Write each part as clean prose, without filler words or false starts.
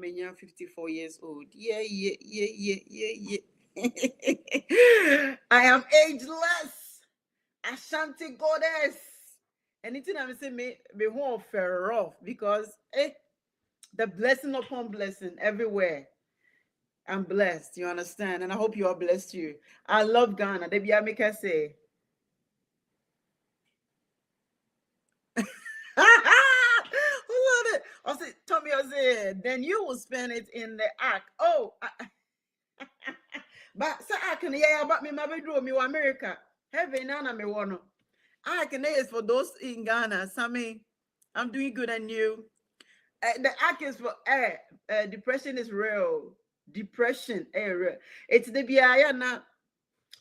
many 54 years old. Yeah. I am ageless. Ashanti goddess. Anything I'm saying, me won't fair off because the blessing upon blessing everywhere. I'm blessed. You understand? And I hope you are blessed too. I love Ghana. They be make us say. Who it? I said, Tommy, I said, then you will spend it in the ark. Oh, but so I can hear about me, my bedroom, me America. Heaven, Nana, me one. I can is for those in Ghana. Sammy, I'm doing good and you. The ark is for depression is real. Depression, real. It's the biaya na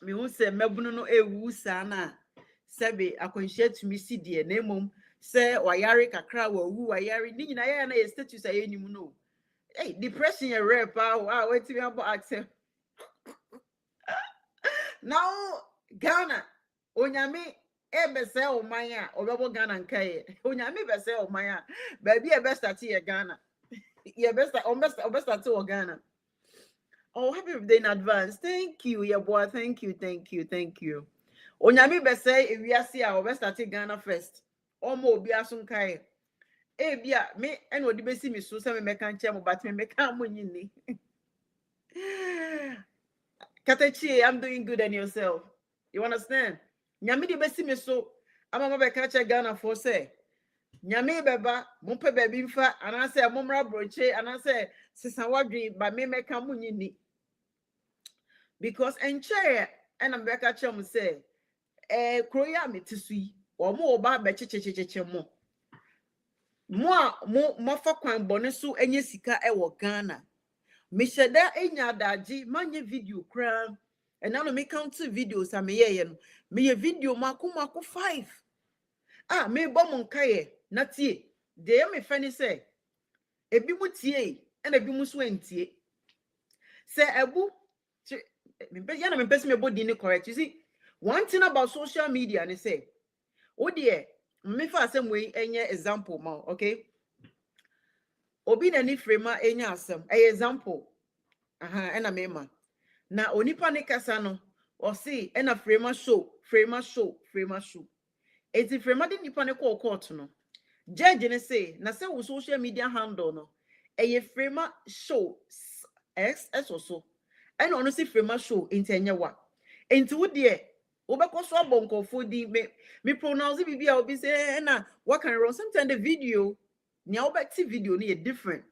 me who say mebunu no ewu sana. Sebe akonhia tumi si de na emom se wayare kakra wa wu wayare ni nyina ya na status aye nimu no. Hey, depression is real pa. Wow, wait me about accept. Now Ghana onyame ebese omanya obebo Ghana nkae onyame bese omanya baby e best start here Ghana ye best start to Ghana. Oh, happy birthday in advance. Thank you, your boy. Thank you. Onyame bese ewiase a obest start Ghana first. Omo obi asun kai. Bia me eno odi besi mi so se me meka nche mo but me meka mo nyini. Katechi, I'm doing good and yourself. You understand? Nyame di besi me so ama mo beka che Ghana for say. Nyame beba mo pe baby mfa anase momra broche anase sesa wadwi ba me meka mo nyini. Because enche and I'm beka che mo say kroya metisui omo oba be chechecheche mo fa kwan bone so enye sika wo Ghana me sheda enya daji manye video kra and now me count videos am ye no me ye video mako 5 me bom nkaye na tie de me fani say ebi mu tie and ebi mu so antie say ebu me ya na me pese me body ni correct. You see, one thing about social media and say, oh dear, me for some way any example ma, okay? Obi na ni frema enya asem. Example. Ena mema. Na onipa ne kasa no, o see ena frema show. Eti frema di nipa ne call court no. Judge ne say, na say wo social media handle no. Frema show X so. Ena ono si frema show intenya wa. Enti wo de obeko so abonkofo di me pronounce bibia obi say na what can run sometimes the video nya obekti video no different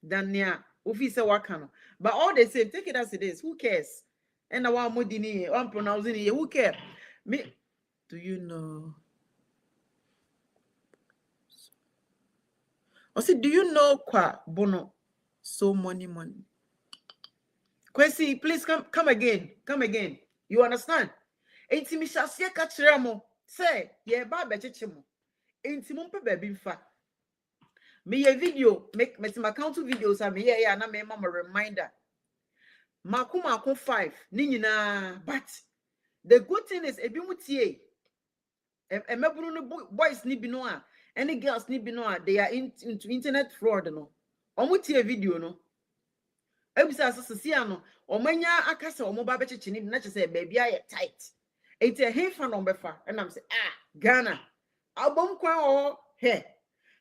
than nya ofi say what can, but all the same take it as it is. Who cares? And now one modi ni one pronouncing it, who care? Me, do you know? I say, do you know kwa bono so money? Kwesi, please come again. You understand? Enti mi shasie ka kire mo say ye ba be cheche mo enti mo mpe baby mfa me ye video make my account videos am ye ya na me mama reminder mako 5 ni nyina. But the good thing is ebi mu tie emebunu no boys ni bi no a any girls ni bi no a they are into internet fraud no omo tie video no ebisa asese no omanya akasa omo ba be cheche ni na che say baby aye tight. It's a hey fan on befa and I'm say Ghana album kwa he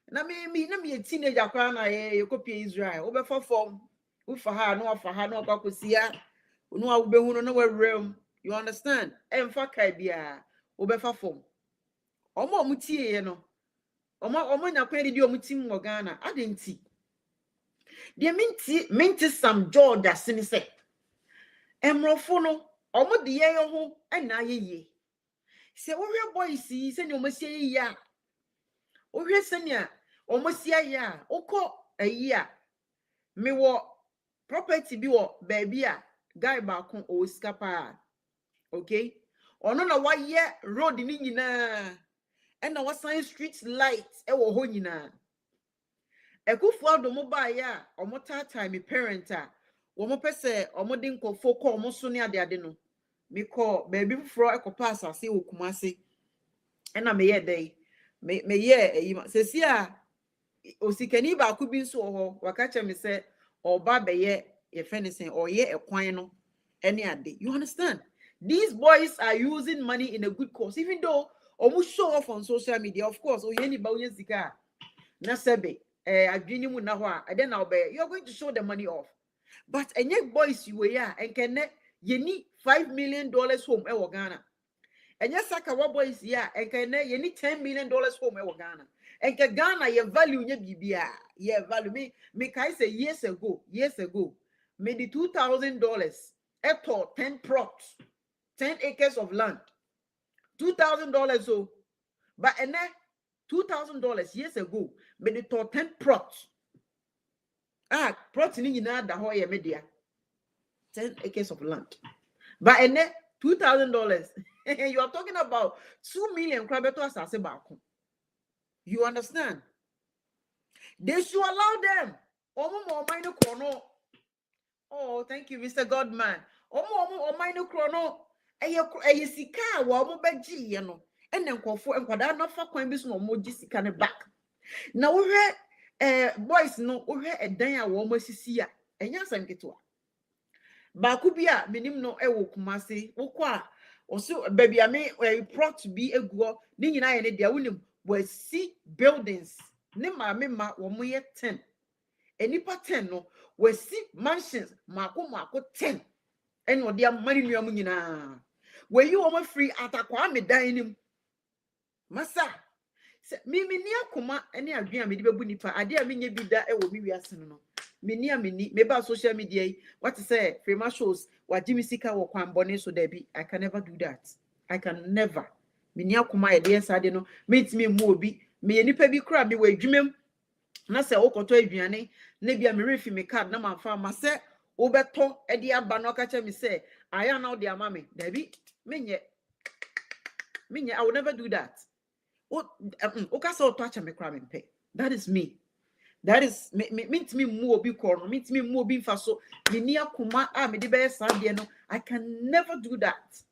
na me a teenager kwa na ye copy Israel obefa form ufa ha no kwakosia no abehu no realm. You understand? Emfa kai bia obefa form omo mutie ye no omo nya kwa di omo tim wo Ghana adenti de minti Sam George asini say emrofo no omo de ye ho na ye se wo hwe boys yi se ne omo sie yi a wo hwe se ne omo sie yi a ukọ ayi a me wo property bi wo baby a guy ba ko o skapa. Okay, ono na wa ye road ni nyina and na wa sign street light e wo ho nyina ekufu adomo ba ya omo time parent a wo mo pese omo de nkofo ko omo so ne ade no me call baby fro ekopa asase okumase ena me ye dey me ye eyi sesi a osikani ba ku bi nso ho waka che me se or babe if anything or a quino any day. You understand? These boys are using money in a good cause, even though almost show off on social media, of course, or any zika na sebe adwini mu na ho a then now be you're going to show the money off. But any boys you were and can you need $5 million home e Ghana. And yes, saka what boys yeah and can you need $10 million home e Ghana. And can Ghana your value your BBA. Yeah, value me kai say years ago, maybe $2,000 at 10 plots, 10 acres of land. $2,000 so but and then $2,000 years ago, made it 10 plots. Plots in the whole media 10 acres of land. But and then $2,000, you are talking about 2 million crabbetos as a You understand? They should allow them. Oh, thank you, Mr. Godman. Oh, minor chrono. A sika, woman, beji, you know. And then call for and not for coin business no more Jessica back. Now we boys no we a danya woman sisia and yes and get to Bakubia minim no ewo kumasi ukwa also baby I mean where proud to be a go nina and dia wunim we see buildings ne ma wo ye 10 enipa 10 no we see mansions mako 10 and no dia mani nuamu nyina we you woman free atakwa me dan nim masa me ni akoma ene adwen a me de bebu nipa ade a menye bi da e wo mi wiase no me ba social media what to say free shows wa jimi sika wo kwan bone so da bi I can never do that. I can never me ni akoma e de ensade no me mu obi me nipa bi kura me wa adwumem na se wo koto aduane na bia me refi me card na manfa ma se wo beto e de aba no ka che me se aya na wo de ama me da bi menye I will never do that. That is me. That is me more be corner, me more be faso. I can never do that.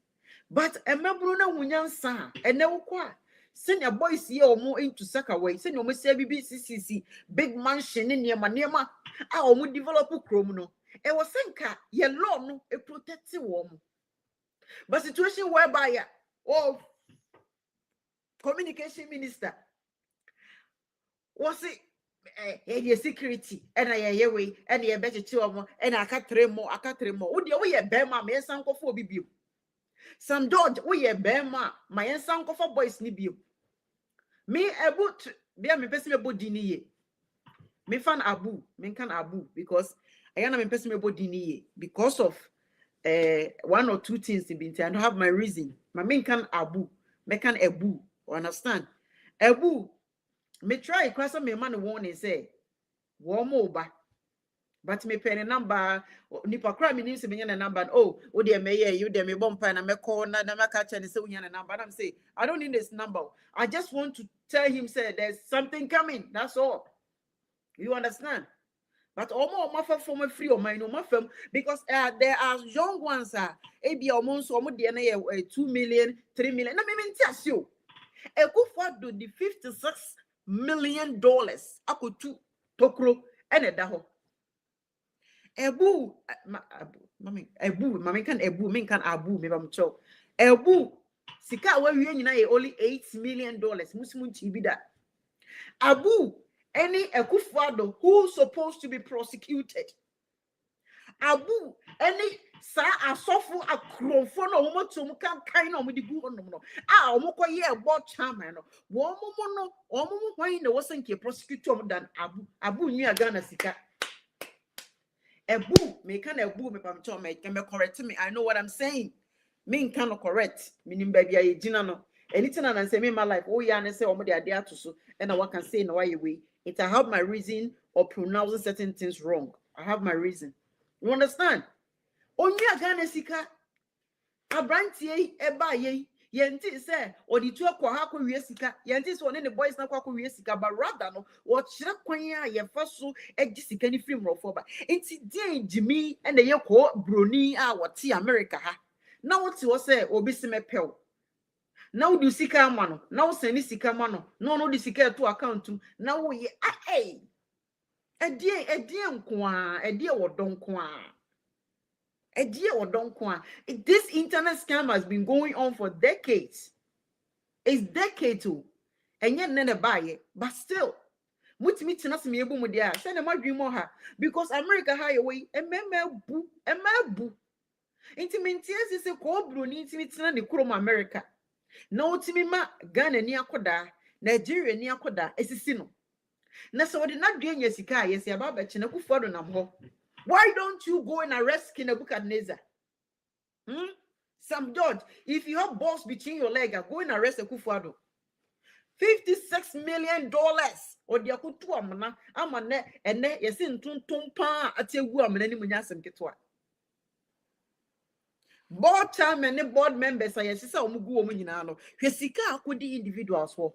But a membruna wunyan sa and never qua. Send your boys here or more into suck away. Send your Miss BBCC big mansion in your manema. I will develop a chromo. It was senka ye long a protective woman. But situation whereby communication minister was it security and I way and a better two and I can't three more. Would you we a bema my son for bibu? Some dodge we a bema my son for boys nibu. Me about be me person about dini me fan abu me can abu because I am a person about dini because of 1 or 2 things in binti. I don't have my reason. My main can abu me can abu. Understand? Ebu, me try cross me man warning say, warm over. But me pen a number, nipa cry me needs to be a number. Oh, dear mayor, you dear me bump and me call na catch and say a number. I'm say, I don't need this number. I just want to tell him, say, there's something coming. That's all. You understand? But almost my for my free or my no my film because there are young ones maybe almost 2 million, 3 million. No, me tell you. Ekufa do the $56 million akutu tokro ene daho. Ebu mami kan ebu min kan abu me bam cho. Ebu sika we nyina ye only $8 million musimun chibida. Abu any Ekufado who's supposed to be prosecuted. Abu any sa asofu akrofo no wo motum kan kan no mo di gu honom no wo koye ebo chairman no wo mo hwan na wo sanke prosecutor mo dan abu nua Ghana sika ebu me kan ebu me pam cho me correct me. I know what I'm saying. Me kan correct meaning baby aye gina no anything and say me my life oh ya na say omo de ade ato so and I can say no why way it I have my reason or pronouncing certain things wrong. I have my reason. You understand? Only a Ghana sika abrantie eba ye yenti say or the two kwa we sika yenti so ne the boys na kwa we sika but rather no what chira kwan a ye fa so egi sika ni film rofo ba enti den Jimmy and the ye ko broni a wote America ha na wote wo say obi se mepel na wo du sika ma no na wo send sika ma no no di sika to account na wo ye Edie nkwa, edie wodonkwa. Edie wodonkwa. This internet scam has been going on for decades. It's decades too. And yet none buy, but still. Much me tina se me ebu mu dia. Say na madwi mo ha because America ha ye way emmebu. Intimenti ese se ko bro ni intimi tina ne krom America. Na otimi ma Ghana ni akoda, Nigeria ni akoda esisi no. Na so de na dwe nya sika yes ya ba chi na Kufuor nam ho. Why don't you go and arrest Nebuchadnezzar? Sam George, if you have balls between your legs, go and arrest Kufuor. $56 million or the akutu amana amane ene yesi ntuntum pa ategu amana ni munyasem ketwa. Board chairman and board members are yes omugu omu nyina no. Hwesika akodi individuals ho.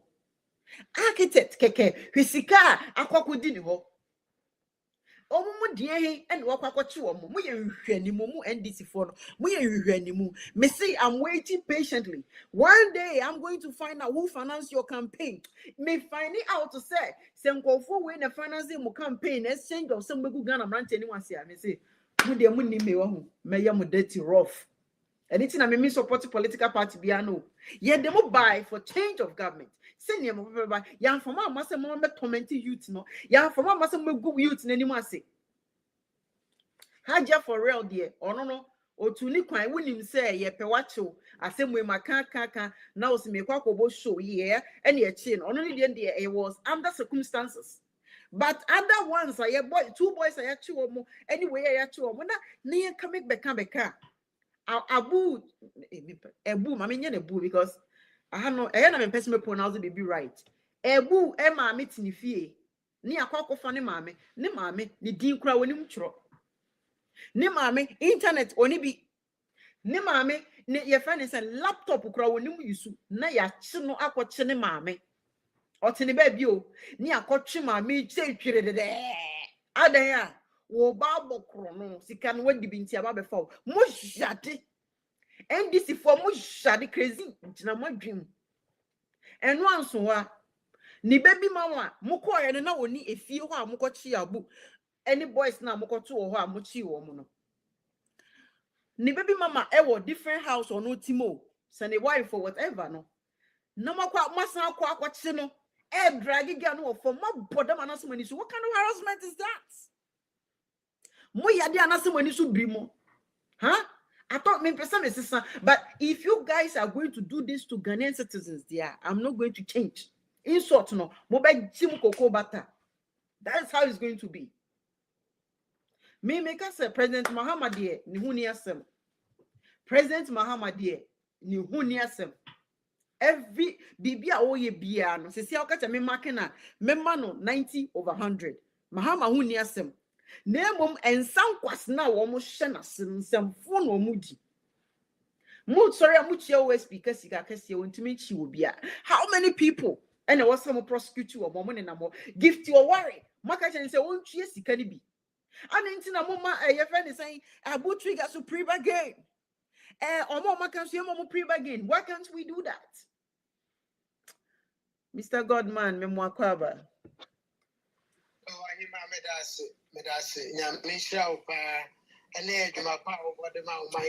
Architect keke hwesika akwakodi ni ho. Omumu die he and wakwakwachi omu mu ye hwanimu mu NDC for no mu ye hwanimu. Me say I'm waiting patiently. One day I'm going to find out who finance your campaign. Me find it out to say nkofo we na financing mo campaign exchange of some begu Ghana branch anyone say me say mu de mu ni me wa hu me ya mu dirty rough. Anything I me support political party bia no. Ye dem buy for change of government. Send them over yan from my master mo me torment youth no. Yan from my master mo go youth na ni mo ase. Haja for real there. Ono no otuni kwan wonim say ye pe wacho asem we maka na o se me kwa kobo show ye and ye chin. Ono ni there it was under circumstances. But other ones are boy two boys are chiwo mo anyway ya chiwo mo na ne ka make beka abu mama nye nebu because I have no na me person me pronounce the be right. Ebu e maame tinifie ni akwakofa ne maame ne din kura woni mtro. Ne maame internet oni bi ne maame ne ye friend is laptop kura woni mu yusu na ya chi no akwache ne maame. Otene ba bi o ni akotwe maame che twire de adan ya wo ba bokro no sika no wadi bi ntia ba be fa mo jade NDC for mo jade crazy ntina mo dream eno anso wa ni baby mama mo ko ye na oni efie ho a mo ko chi abu any boys na mo ko to ho a mo chi wo mo no ni baby mama e wo different house or no timo send a wife or whatever no mo kwa masan akwa chi no e drag girl no for mo bodam anaso mani so what kind of harassment is that? Mo yade anaso mani so brimo. Huh? I thought me person is sister, but if you guys are going to do this to Ghanaian citizens there, I'm not going to change. Insult no, mo be jim koko bata. That's how it's going to be. Me make us President Mahama die ni hu ni asem. President Mahama die ni hu ni asem. Every bibia oye bia no se sia okacha me makena me ma no 90/100. Mahama hu ni asem. Nemom ensam kwasna wo mo hye na semfo no mo di. Mo sorry amuchia we speaker sika kase wontimi chi wo bia. How many people and there was some prosecute you or mo na mo gift your worry. Maka chen say wontue sika ni bi. And ntina mo ma your friend is saying abu trigger so pre-bargain. Omo maka so mo pre-bargain. Why can't we do that? Mr. Godman, me mo akwaba. Medase Nyamishra and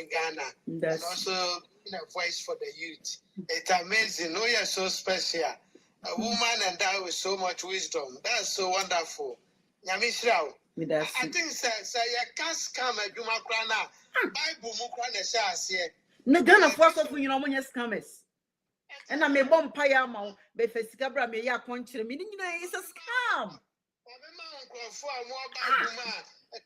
Ghana and also a voice for the youth. It's amazing. No, you're so special. A woman and that with so much wisdom. That's so wonderful. Nyamishra. I think say you can't scam a Juma Krana. Bible Mukrana says here. No Ghana force of you know when you scammers. And I may bomb paya mount, but Fesicabra may ya punch me. It's a scam.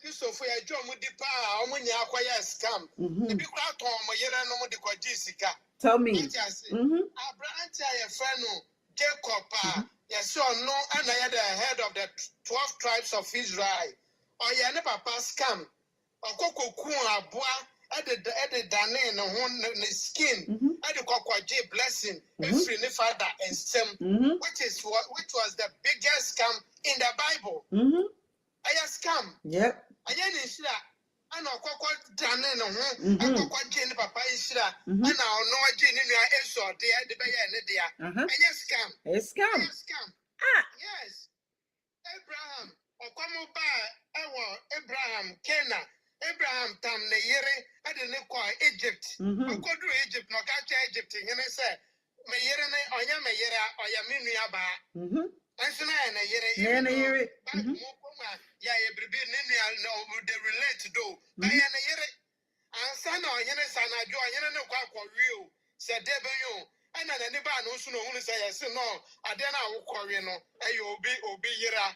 Christopher John Mudipa, Omunia acquire scam. The big Tom, no Jessica. Tell me. Abraham, a friend, Jacob, yes, so no, and I had the head of the 12 tribes of Israel. Or ya never pass scam. Or Coco Kuna Bois, added Dane and skin, added Coco J blessing, every father and stem, which was the biggest scam in the Bible. I scam. Yep. I didn't I know Coco Dane and Coco Jane Papa is and now no Jane in your answer, the Bayer, and scam. A scam. Yes. Abraham. Okwamo ba ewo Abraham Kena. Abraham tam ne yere ade ne kwa Egypt. Okodu Egypt no ka cha Egypt nyene se me yere ne onya me yere oya me nua ba. Anso na na yere na yere ya bribi ne nua no they relate do. Ba ya na yere ansa na onyene sanadwo onyene ne kwa akwawie se debenyo ana na ne ba no so no hunu se yes no ade na awokɔwe no ayo obi yira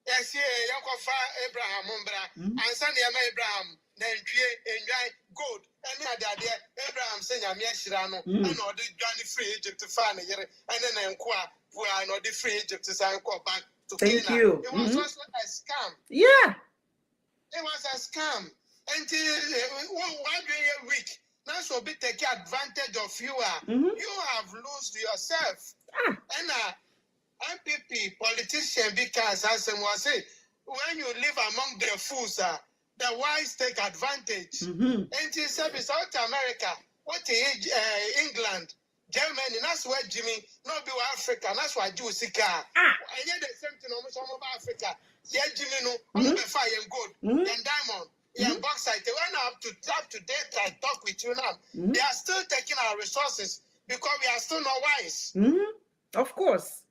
yes yakofa Abraham mbra ansa na ya Abraham na ntwie enwan gold ene adade Abraham se nyame ahyira no ana ode dwane free Egypt fa na yere ene na nko a bua na ode free Egypt san ko back to Canaan. Thank you. It was also a scam. Yeah. It was a scam. Until 1 day week, now so be take advantage of you. You have lost yourself. And MPP politician because as I was say, when you live among the fools, the wise take advantage. Until South America, what England, Germany, that's where Jimmy, not be Africa, that's why Jews see car. I hear the same thing almost all over Africa. Yeah, Jimmy, no, on the fire and gold, and diamond. Yeah, bauxite. When up to date, I talk with you now. They are still taking our resources because we are still not wise. Of course.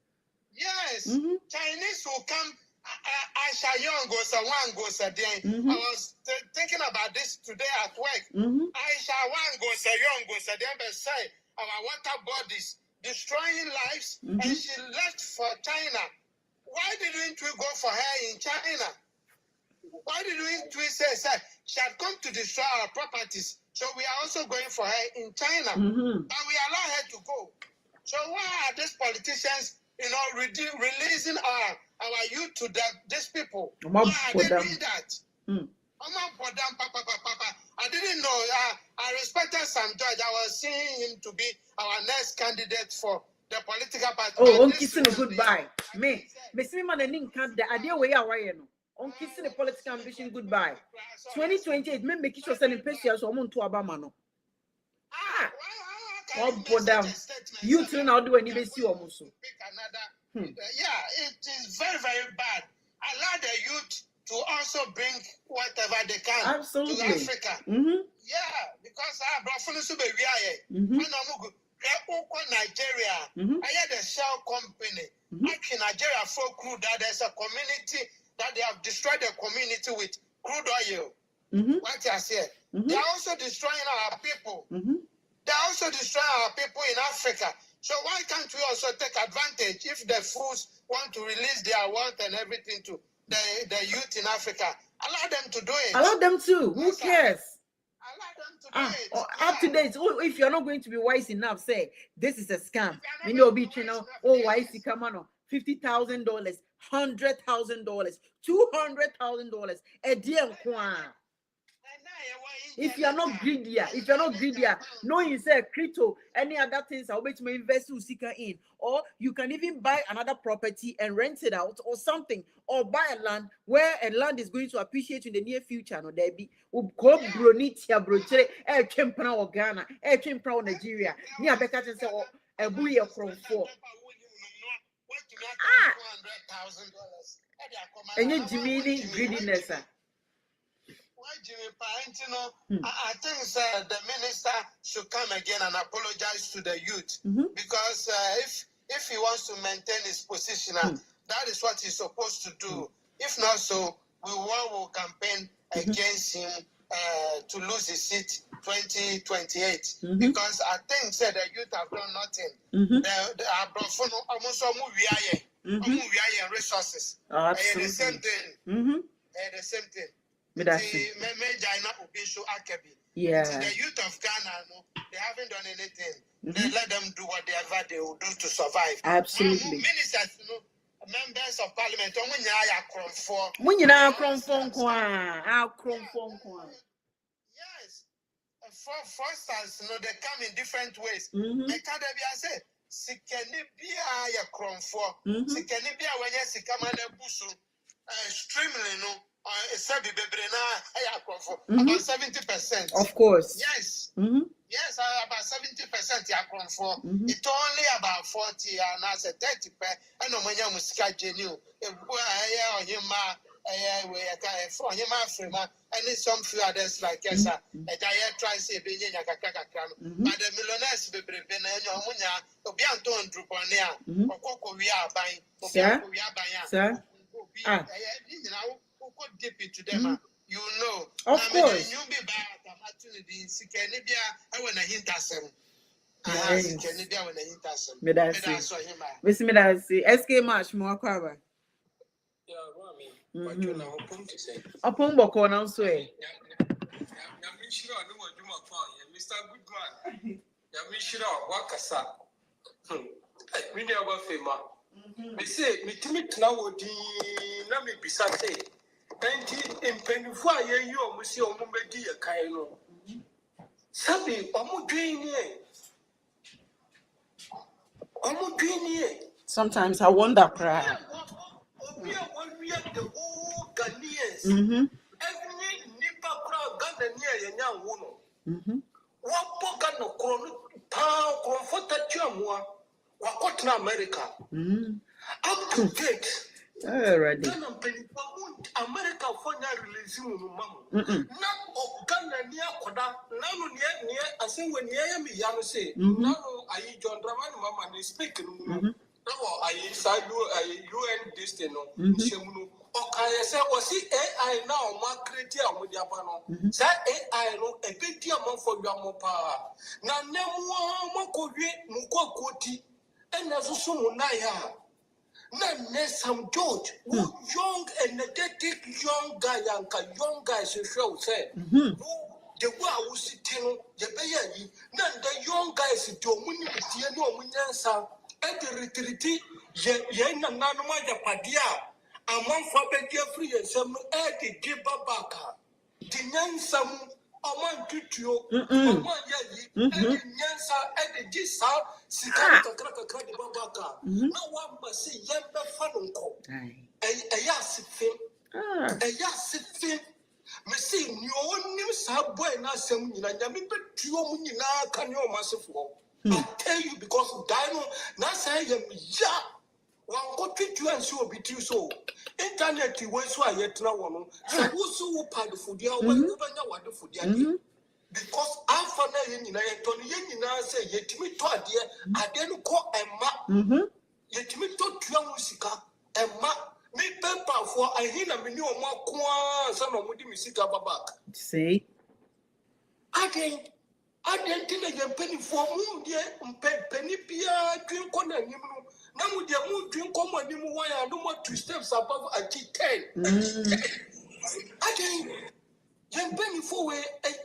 Yes. Chinese will come. Aisha Young goes a one goes a day. I was thinking about this today at work. Aisha one goes a young goes a day, but say our water bodies destroying lives, and she left for China. Why didn't we go for her in China? Why didn't we say she had come to destroy our properties? So we are also going for her in China. But we allow her to go. So why are these politicians, releasing our youth to these people? Why are they doing that? I didn't know. I respected Sam George. I was seeing him to be our next candidate for the political party. Oh, I'm kissing a goodbye. Me see man and the idea where you are no. On kissing the political ambition goodbye. 2028, me make sure sending patients or to Obama no. You two now do any base you almost. Yeah, it is very, very bad. Allow the youth to also bring whatever they can to Africa. Yeah, because I brought from the Nigeria. I had a shell company. Actually, Nigeria for crude. There's a community that they have destroyed the community with crude oil. What I said. They are also destroying our people. They are also destroying our people in Africa. So why can't we also take advantage if the fools want to release their wealth and everything to the youth in Africa? Allow them to do it. Allow them to. Who cares? Allow them to do it. Up to date. If you're not going to be wise enough, say this is a scam. Then you'll be channel. Oh, wise come on. $50,000, $100,000, $200,000 a dear. If you're not greedy, no, you say crypto, any other things are waiting to invest to seek in, or you can even buy another property and rent it out or something, or buy a land where a land is going to appreciate in the near future. No, there be bronitia broche, Chempra or Ghana, Chempra or Nigeria, near Becca and say, a buoy from four. And you Jimmy greediness. I think the minister should come again and apologize to the youth because if he wants to maintain his position, that is what he's supposed to do. If not so, we will campaign against him to lose his seat 2028 because I think the youth have done nothing. They are almost resources. Absolutely. The same thing. The same thing. Yeah. The youth of Ghana, they haven't done anything. They let them do whatever they will do to survive. Absolutely. Ministers, members of parliament, yes. For instance, they come in different ways. Make say, Sikenibia Yakronfo, Sikenibia when you see come and busu, streaming, about 70%. Of course. Yes. Yes, about 70% Yakronfo. It's only about 40 and as a 30%. And no when you musika genu, for him after and some few others like yes, a diet try say be nya kakaka but the millionaires be been your munya obi anton druponia okoko wi aban obi anko wi aban sir you know who dip it to them you know of course you be bad opportunity sikeni bia I want to hint asem sikeni bia want to hint asem me that see SK match more cover But you know, point to say. Upon Boko now, so Mr. Goodman, Yamishira, Wakasa. We never fema. Me say, me timid now would Nami Bisate. And in Penifua, you almost see a Mumbedi a Kaino. Sabi, sometimes I wonder cry. We are the old Ghanaians. Every nipper crowd Ghanaian and young woman. What Bogano pound comforted Jamua, what in America? Up to date. Already. America for now releasing Mamma. Not of Ghana near Koda, none near, I say when near me, Yam say, no, I John Draman, Mamma, they speak. No, I UN this thing. Okay, say was it AI now? Market with Japano. Say AI no a big diamond for your power. Now, Nemo Mokori Mukoti and Nazusumunaya. Now, some George, young, energetic young guy, young guys, you show say. The way I was sitting, the baby, none the young guys, Domini, no Munyansa. And the retreat, Yen and Nanoma Padia, among Faber Jeffrey and some Eddie Gibabaka. The Yansam, among Tutu, among Yayi, and Yansa, Eddie Gisa, Sikaka Kraka Babaka. No one must say Yamba Fanunko. A yassifin, a yassifin. Messi, your new subway, and I say, Yami, but you can your massive war. I tell you because Dino, that's I am ya. One got to and so be too so. Internet, you was why yet no one. So who's so part of food? You what the food because after Tony Yen say, yet me taught dear, I didn't call Emma. Yet me taught Yamusika, Emma. Me pepper for I hear a million more quan, some of the Missika Babak. Say, Again. I didn't think I penny for moon, dear, penny pia, drink on a new. Now with your moon drink on my new wire, no more 2 steps above a G10. Again, young penny for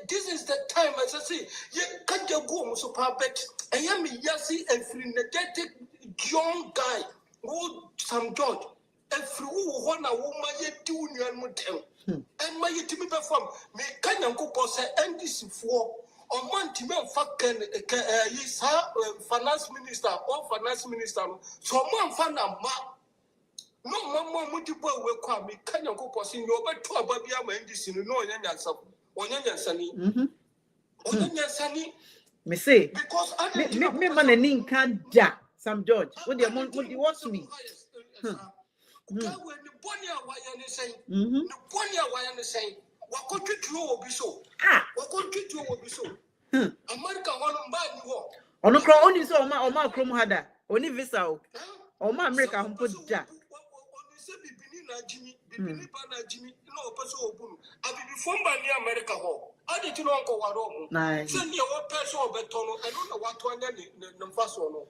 this is the time, as I say, you can't go so perfect. I am a yassi and frenetic young guy, old some George, and through one a woman yet 2 year motel. And my Timmy perform, me can uncle post and this for. On Monty, fucking finance minister or finance minister. So, one fan and no more multiple will come. Me can you go passing your back to a baby? I'm in this in no answer. On your sunny. On your sunny. Me say, because I me man and ink can't ja. Some George, what do you watch me? The Bonia Wayan is saying, the Bonia Wayan is saying. What country will be so? What country will be so? America one buy you. On the crown only so my chrome had only visa. Oh, my America, who put that. Jimmy, Jimmy, no person open. I be before by the America home. I did not go what nice. Send me one person of Betono. I don't know what to end the first one.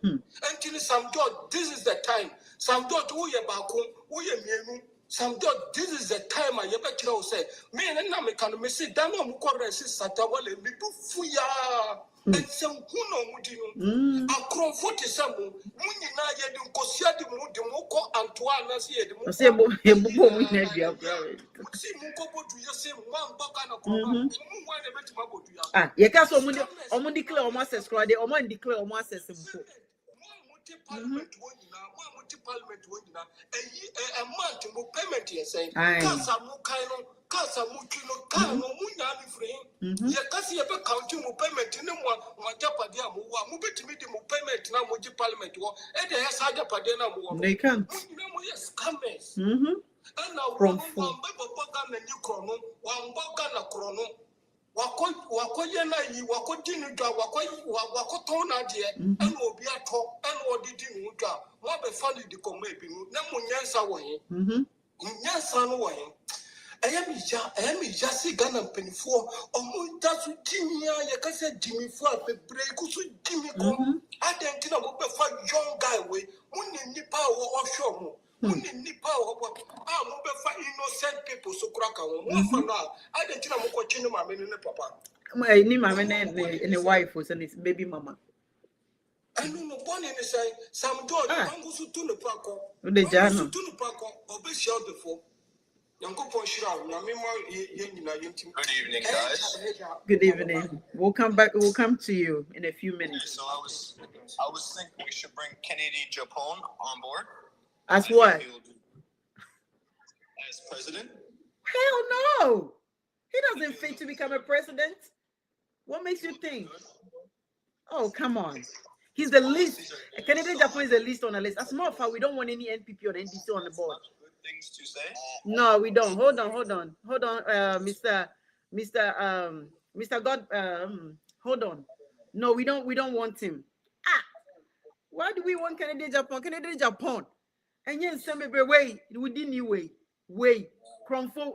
Until some George, this is the time. Some George, who you back home, who you mean. Some George, this is the time I ever know say. Me and American, me say, Dano Mukore, Satawale, me do fuya. And some who know what you know. I crow 47. When you know, you do Cosia de Moko, Antoine, as he had say, Bobo, see Muko to your same one Bacana. You can't so many declare almost subscribe, or one declare almost as Parliament a month more payment here saying, Casa Mukano, Casa Mukino, Kano, Munani frame. Yakasi ever counting more payment in one Japadia, move to meet the more payment now, Muji Parliament war, and they has Haja Padena. They can't. Yes, comers. And now From one food. Papa and you chrono, one Bogana chrono. Wako yena yi wako dinu dwa wako tona de and obi ato and odi dinu dwa mo be fali di ko mebi nu na mo nyansa wo yin nyansa no wo yin ayami ja si Ghana penifo omo da su timia ye ka se dimifo abebre ku su dimiko aden tina mo be fa young guy we mo ni nipa wo ohwo mo Muni nipa wo mo be fa innocent people so kura ka wo mo fa na aden tina mo ko chinu ma me ne papa Ni mama and a wife was and his baby mama. I know no born in the say some George Bangusu to the Paco. The journal. To the Paco, or be shelled before. Yanko Ponshira, Good evening, guys. Good evening. We'll come back. We'll come to you in a few minutes. So I was thinking we should bring Kennedy Japon on board. As what? As president? Hell no. He doesn't fit to become a president. What makes you think? Oh, come on. He's the least. Kennedy Japon is the least on the list. As a matter of fact, we don't want any NPP or NDC on the board. Good things to say? No, we don't. Hold on, Mr. God. Hold on. No, we don't want him. Why do we want Kennedy Japon? Kennedy Japon. And yes, some way within you way. Cromfo,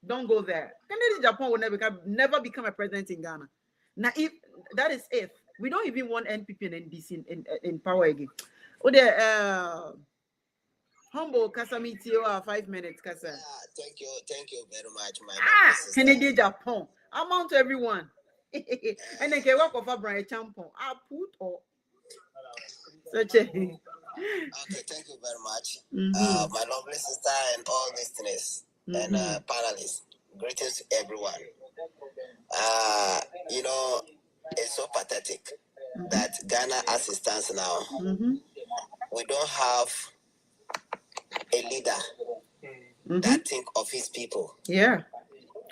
don't go there. Kennedy Japon will never become a president in Ghana. Now, if that is if we don't even want NPP and NDC in power again. Oh, there, humble Kasamiti 5 minutes, Kasa. Thank you very much, my Kennedy Japon. Amount to everyone. And then can work off a Brian Champon. I put or such a. Okay, thank you very much. My lovely sister and all listeners and panelists. Greetings to everyone. You know, it's so pathetic that Ghana, as it stands now, we don't have a leader that think of his people. Yeah,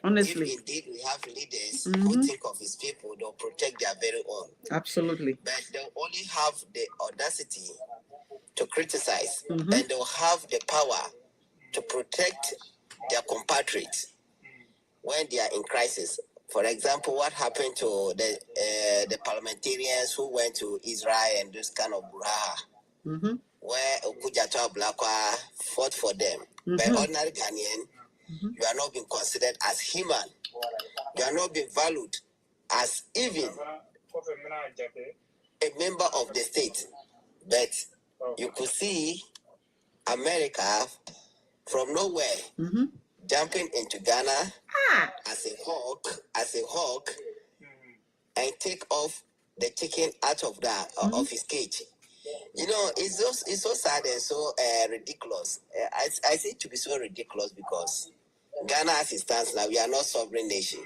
honestly. If indeed we have leaders who think of his people, they'll protect their very own. Absolutely. But they'll only have the audacity to criticize, and they'll have the power to protect their compatriots when they are in crisis. For example, what happened to the parliamentarians who went to Israel and this kind of brouhaha, where Okujato Ablakwa fought for them. But ordinary Ghanaian, you are not being considered as human. You are not being valued as even a member of the state. But you could see America from nowhere jumping into Ghana as a hawk, and take off the chicken out of that of his cage. You know, it's so sad and so ridiculous. I say it to be so ridiculous because Ghana, as it stands now, we are not sovereign nation.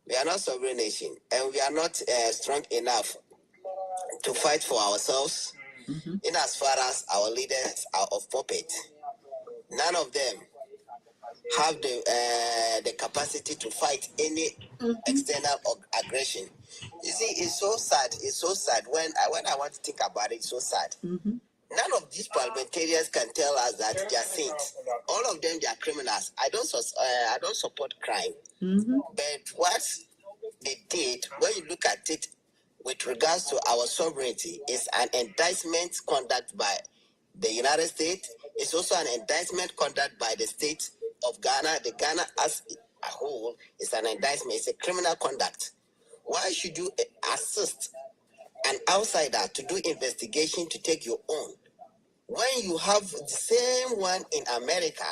We are not sovereign nation, and we are not strong enough to fight for ourselves. In as far as our leaders are of puppet, none of them have the capacity to fight any external aggression. You see, it's so sad. It's so sad when I want to think about it. It's so sad. None of these parliamentarians can tell us that they are saints. All of them, they are criminals. I don't support crime, but what they did, when you look at it with regards to our sovereignty, is an indictment conduct by the United States. It's also an indictment conduct by the state of Ghana. The Ghana as a whole is an indictment. It's a criminal conduct. Why should you assist an outsider to do investigation to take your own, when you have the same one in America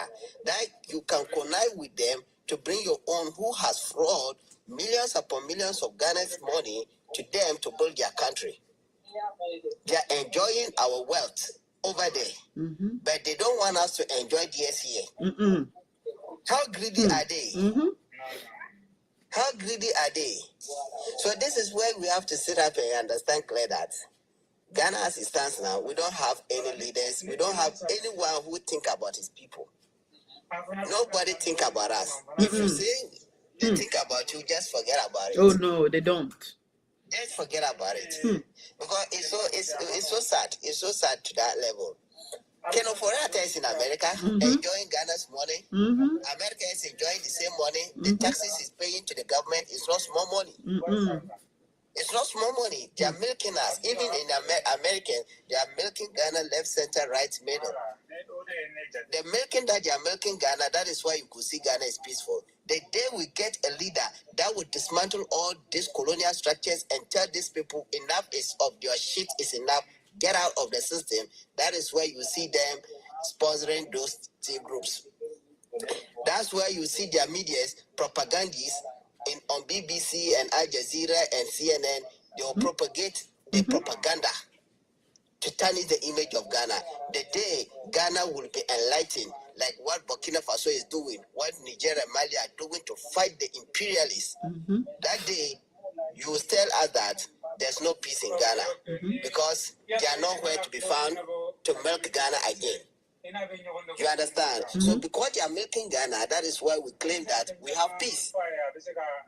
that you can connive with them to bring your own, who has fraud millions upon millions of Ghana's money to them to build their country? They are enjoying our wealth over there, but they don't want us to enjoy theirs here. How greedy are they? How greedy are they? So this is where we have to sit up and understand clear that Ghana, as it stands now, we don't have any leaders. We don't have anyone who think about his people. Nobody think about us. If you say they think about you, just forget about it. Oh no, they don't. Just forget about it. Because it's so sad. It's so sad to that level. Keno Forata is in America, enjoying Ghana's money. America is enjoying the same money. The taxes is paying to the government. It's not small money. It's not small money. They are milking us. Even in American, they are milking Ghana left, center, right, middle. The milking that they are milking Ghana, that is why you could see Ghana is peaceful. The day we get a leader that would dismantle all these colonial structures and tell these people enough is of your shit is enough, get out of the system, that is where you see them sponsoring those groups. That's where you see their medias, propagandists on BBC and Al Jazeera and CNN. They will propagate the propaganda to tarnish the image of Ghana. The day Ghana will be enlightened, like what Burkina Faso is doing, what Nigeria and Mali are doing to fight the imperialists, that day you will tell us that there's no peace in Ghana because they are nowhere to be found to milk Ghana again. You understand? So because they are milking Ghana, that is why we claim that we have peace.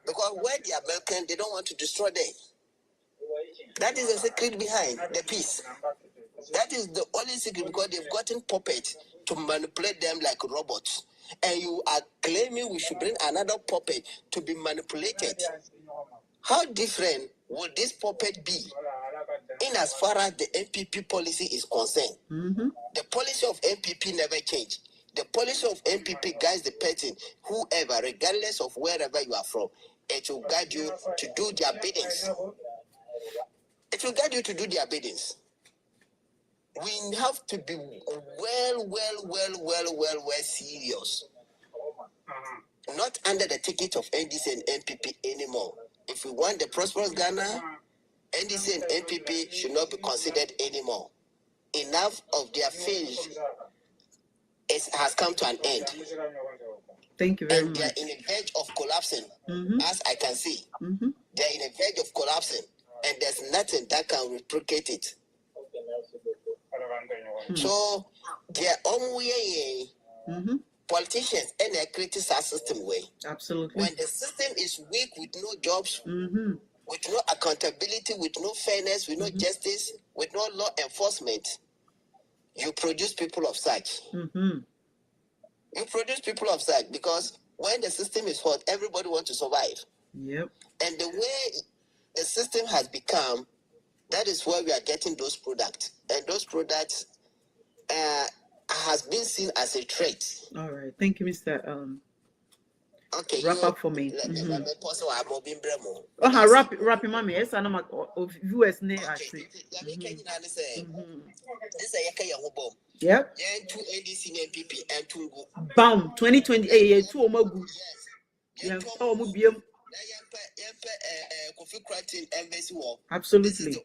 Because where they are milking, they don't want to destroy them. That is the secret behind the peace. That is the only secret, because they've gotten puppets to manipulate them like robots. And you are claiming we should bring another puppet to be manipulated. How different would this puppet be in as far as the NPP policy is concerned? The policy of NPP never changed. The policy of NPP guides the person, whoever, regardless of wherever you are from, it will guide you to do their biddings. It will guide you to do their biddings. We have to be well serious. Not under the ticket of NDC and NPP anymore. If we want the prosperous Ghana, NDC and NPP should not be considered anymore. Enough of their failure has come to an end. Thank you very and much. They are in a verge of collapsing, as I can see. They are in a verge of collapsing, and there's nothing that can replicate it. So they are on politicians and they create a system way. Absolutely. When the system is weak with no jobs, with no accountability, with no fairness, with no justice, with no law enforcement, you produce people of such. You produce people of such because when the system is hot, everybody wants to survive. Yep. And the way the system has become, that is where we are getting those products. And those products has been seen as a threat. All right. Thank you, Mr. Okay, wrap up for me. Wrap mommy. Yes, I'm not of US ne actually. Yep. Bam 2020 two omagu. Yeah, absolutely. The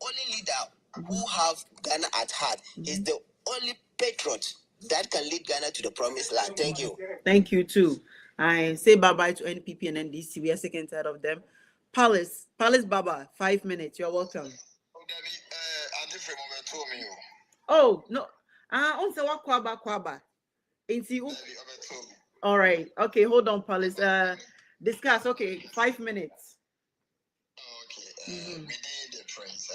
only leader who have Ghana at heart is the only patriot that can lead Ghana to the promised land. Thank you. Thank you too. I say bye-bye to NPP and NDC. We are sick and tired of them. Palace Baba, 5 minutes. You're welcome. Oh, no. Also what kwaba. All right. Okay, hold on, Palace. Discuss. Okay, 5 minutes. Okay. We need the Prince.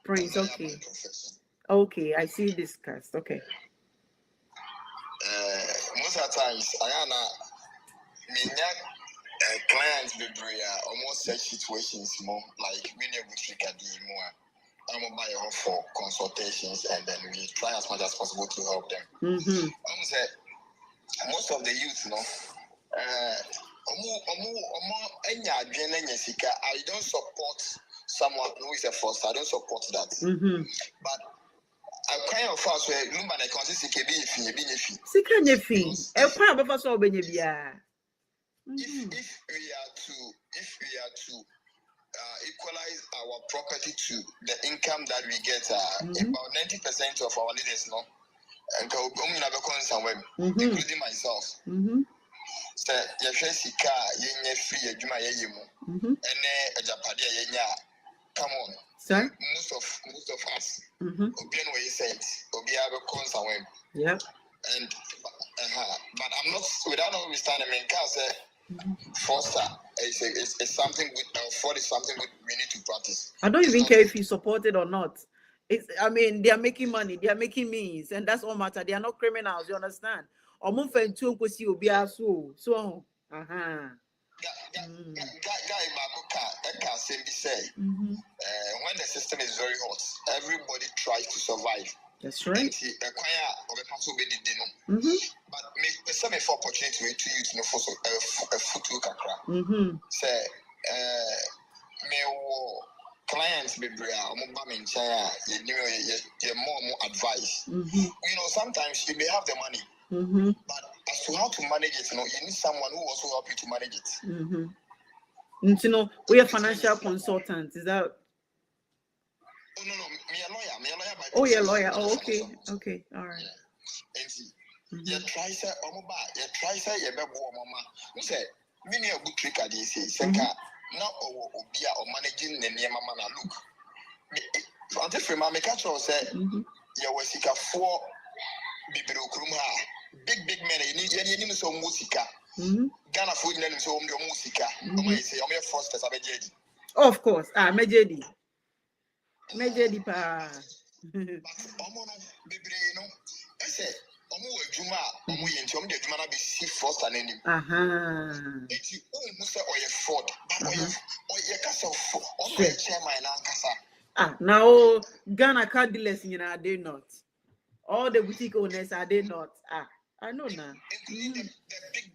Prince, okay. Okay, I see discussed. Okay. Most of the times, I am clients be almost such situations more like many of which we can do more. I'm going to buy for consultations, and then we try as much as possible to help them. Most of the youth, I don't support someone who is a force. I don't support that. But I kind of fast where number I consider if we are to equalize our property to the income that we get, about 90% of our leaders, including myself. So come on. Sir? Most of us, yep. And but I'm not without understanding. I mean, because Foster is something with fraud is something we need to practice. I don't even care if you support it or not. I mean, they are making money, they are making means, and that's all matter. They are not criminals, you understand? Or move into so Guy Bakuka, can say, when the system is very hot, everybody tries to survive. That's right. But some for opportunity to use no for a foot kakra. Say, me clients be more advice. Sometimes you may have the money, but as to how to manage it, you need someone who also help you to manage it. We are financial consultants. Is that? Oh no, me a lawyer. Oh, you're a lawyer. Oh, okay, all right. You try say, you be mama. You say, many a good trick at this. Senka, now or managing the near mama. Look, until from my catch say, you were sick of 4 big men. You need some musica. Ghana food and so your musica. Say, I'm your first as a of course, Mejedi pa. I say, Juma, the Juma be see first and any. It's you who say or your fraud, or your castle or your chairman and Kasa. Now Ghana car dealers, are they not? All the boutique owners are they not? I know now. Including the big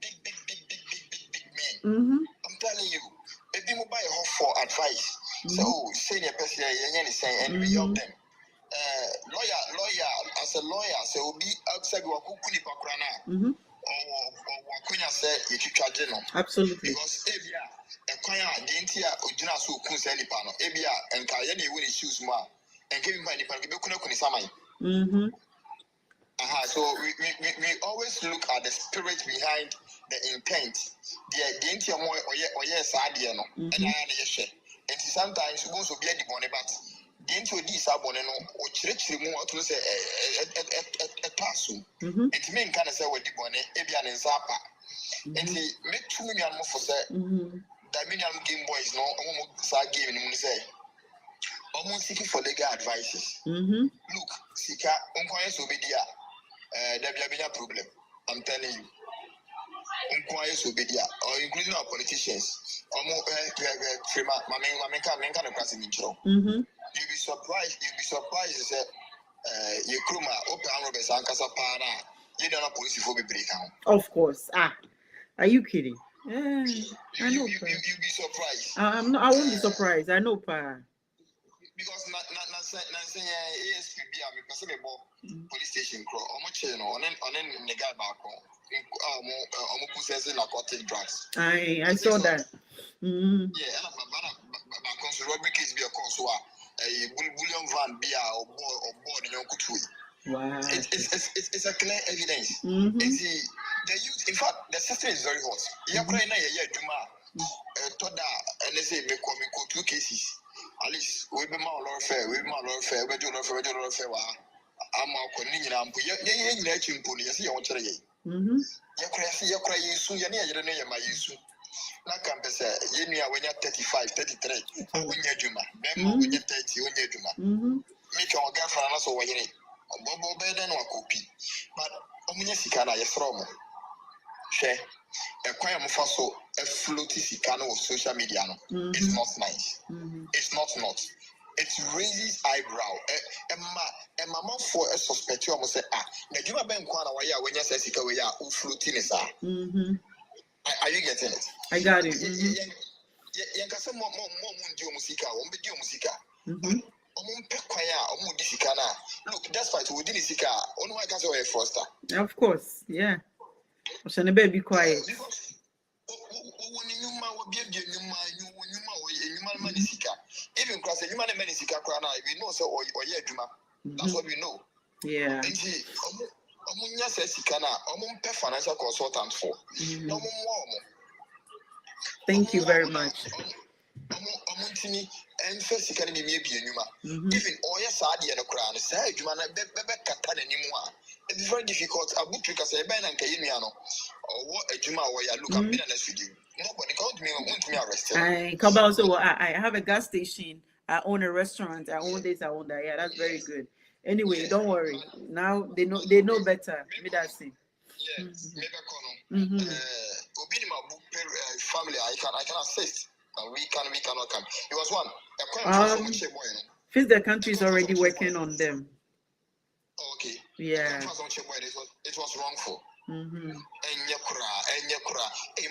men. I'm telling you, if you buy a for advice, so senior person, and we help them. Lawyer, as a lawyer, so be outside Wakukuni Pakrana or Wakunya said, if you charge them. Absolutely. Because Ebia, a choir, the Intia, Ujina Su Kunsani Pano, Ebia, and Kayani win his shoes more, and give him by the Panabukuna Kunisamai. So we always look at the spirit behind the intent. The Intia more or yes, Adiano, and I am and sometimes we also be at the bonnet, but the into this aboneno or church more to say a tassel. It mean kind of say what the bonnet, Ebian and Zappa. And he make 2 million more for say, Dominion Game Boys no almost start giving him say. Almost seeking for legal advices. Look, Sika, Unquiet Obedia, there be a problem. I'm telling you. Unquiet Obedia, or including our politicians. Almost You'll be surprised that you come open Robert Sankasa Para, you don't know police for be break down. Of course. Are you kidding? I know. You'll be surprised. I won't be surprised. I know, Pa. Because not saying ASPB, I'm police station crow, or much on the guy back possessing narcotic drugs. I saw that. Yeah, robbery case be a cause a bullion van beer or board in your country. Wow. It's a clear evidence. It's the youth, in fact, the system is very hot. Juma, Toda, and they say, me 2 cases. At least we be more fair, we do not fair. I'm a convenient ample. You're letting put you see on today. You're crying soon, you're near my use. Not campus, you know, when you're 35, 33, when you're Juma, then when you're 30, when you're Juma. Make our girlfriend also when you're Bobo better than a copy. But Omunisicana, yes, Romo. Share a choir mufaso, a floaty sicano of social media. It's not nice. It's not. It raises eyebrow. A mama for a suspect, you almost say, the Juma Ben Kwana, when you say Sikawaya, who floating is. Are you getting it? I got it. Yankasa more musica, won't be musica. Look, that's why we didn't see car. Only I can say a foster. Of course, yeah. Shall be quiet. Even cross a human manisika crana, we know so or Juma. That's what we know. Yeah. And see, Omunya says Sikana, financial consultant for. No more. Thank you very much. And first, you can be maybe a Numa. Even all your sadi and a crown, say, you man, Bebe anymore. It's very difficult. A book trick as a Ben and Kayaniano, or what a Juma where you look, I'm being honest with you. Nobody called me, want me arrested. I come also. I have a gas station I own a restaurant, I own this, I own that. Yeah, that's very good. Anyway, don't worry. Now they know better. Me that say. Yes, maybe family, I can assist. We cannot come. It was one. Since the country is already working on them. Okay. Yeah. It was wrongful. Hey,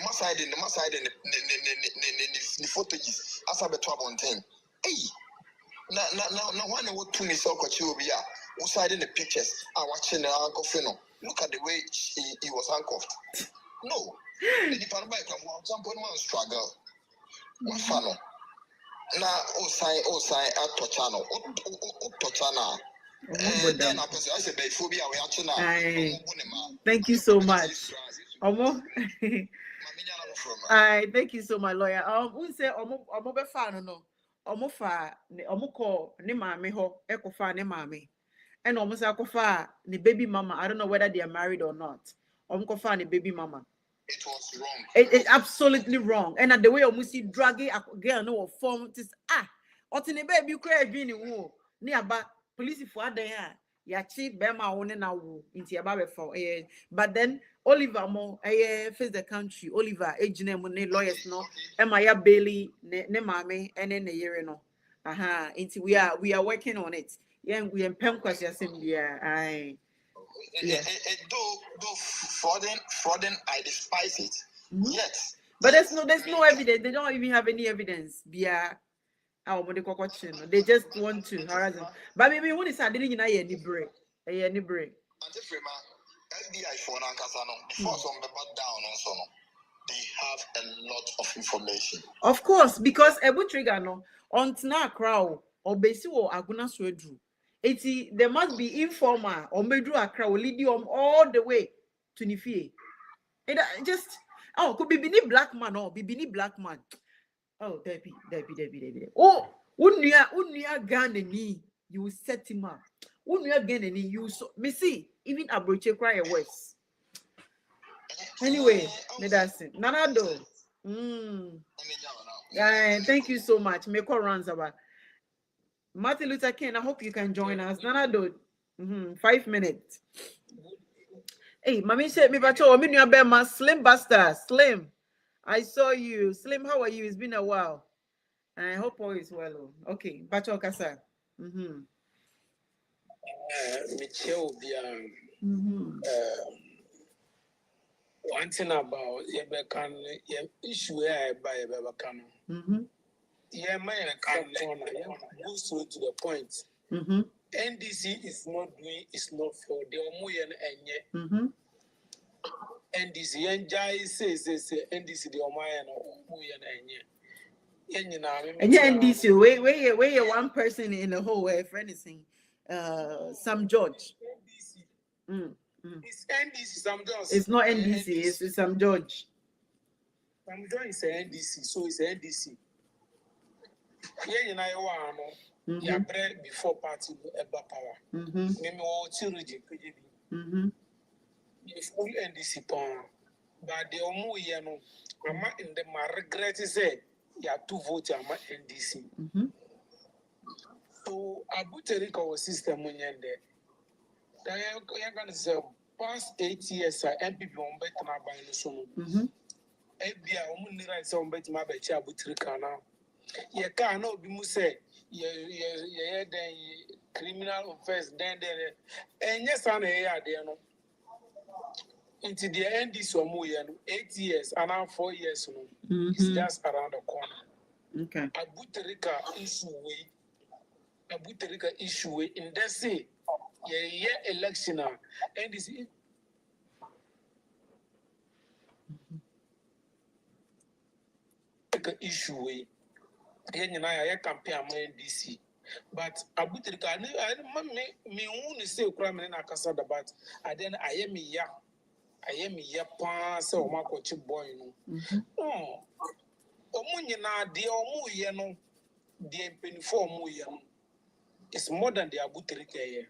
my side in the footage. As I be 12 Hey. Now one what to me so got you be outside in the pictures. I watching Uncle Fino. Look at the way he was handcuffed. No. The department can some point one struggle. What fun. Now oh sign at Tochano. Tochana. Thank you so much. Omo. Thank you so much, lawyer. We say omo be fan no. Omo fa omo call ne maame ho ekofa ne maame. And omo say akofa ne baby mama. I don't know whether they are married or not. Omo kofa ne baby mama. It was wrong. It's absolutely wrong. And the way omo see dragging a girl no form this otine baby cry be ni wo. Ni aba police for there ya chi bema won na wo nti aba be for but then Oliver mo face the country Oliver ejina mo ne lawyers no e ma ya Bailey ne maame ene ne yere no nti we are working on it we empem kwasi asem dia though frauding I despise it. Yes, but there's no evidence. They don't even have any evidence. They just want to harass them. But maybe when it's didn't you know any break. And if FBI for Nankasano, before some people down also no, they have a lot of information. Of course, because Ebu Trigger no on Tina crowd or Besi or Aguna Swedru. There must be informer or Medru Accra will lead you all the way to Nifie. It just could be Bini black man or Bini black man. Oh, Debbie. Oh, wouldn't you gun any? You will set him up. Wouldn't you again any? You so me see even Abroche cry a worse. Anyway, that's it. Nanado. Thank you so much. Make a runs about Martin Luther King. I hope you can join us. Nanado. 5 minutes. Hey, Mami said me bacho. Me new bema Slim Buster. Slim. I saw you. Slim, how are you? It's been a while. And I hope all is well. Okay. Bacho Kasa. Michelle, one thing about Yebekan issue by Yebekan. Yeah, my go straight to the point. NDC is not for the Omuyan and NDC NJI says NDC the Omayan and NDC where you one person in the whole way for anything. Some George. It's NDC, some George. It's not NDC, it's some George. Some George is NDC, so it's NDC. Yeah, you know, you bread before party ever power. Maybe all children, it's full NDC power. But the Omu, you know, I'm in the regret is say you have to vote on NDC. So Abu Terika was system when you're there. You're going to say past 8 years, MPP on better my buying the son. FBI only right some better my bet Abu Terika now. You can't know be say yeah then criminal offense then and yes I there no. Into the end this one 8 years and now 4 years no. It's just around the corner. Okay. Abu Terika issue in that say election and this issue I campaign NDC but Abu Terika I me only say crime in Akasada but I then I am ya pass or my coach boy no Omunyina de omu ye no de penifo omu ye no it's more than the Abu Terika here.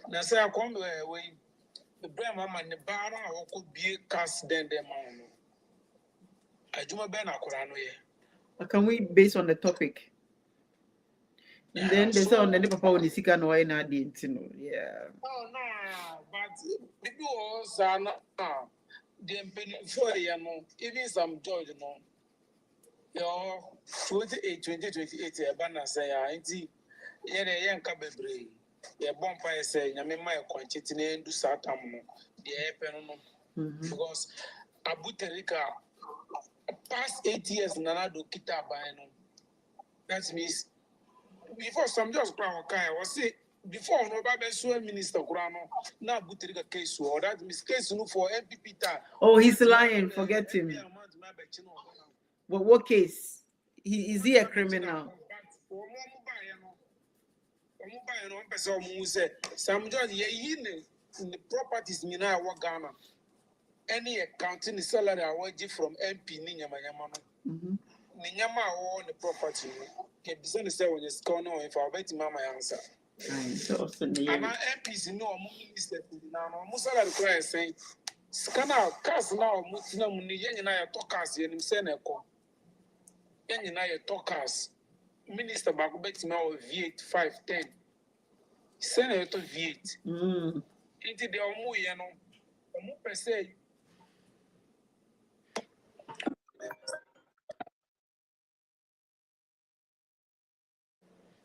Now say I come away the brand mama ne bara o could be cast then the man. I do my ben akurano here. Can we based on the topic? And then they say on the papa when you can why not didn't know. Yeah. Oh no, but people also now the for even some George your 2028 banner say anti yen ka bebre ye bompa say nyame mai kwanchiti na ndu satam no de epen no because Abu Terika past 8 years nana do kita ban no that means before some just crown kai was say before no baba so minister kurano na Abu Terika case or that means case no for MPP ta. Oh, he's lying, forget him. What case? Is he a criminal? Some judge the properties in Ghana. Any accounting salary I want from MP Ninyama. Ninyama or the property. Get business when you score no if I bet mama answer. And MPs no minister now Musala cry saying scanner cars now Mutina Muni Yanina talkers in Seneco. Yanina talkers. Minister Bakubet now V8 510. Senator V8. Into the Omu Yano. Omu per se.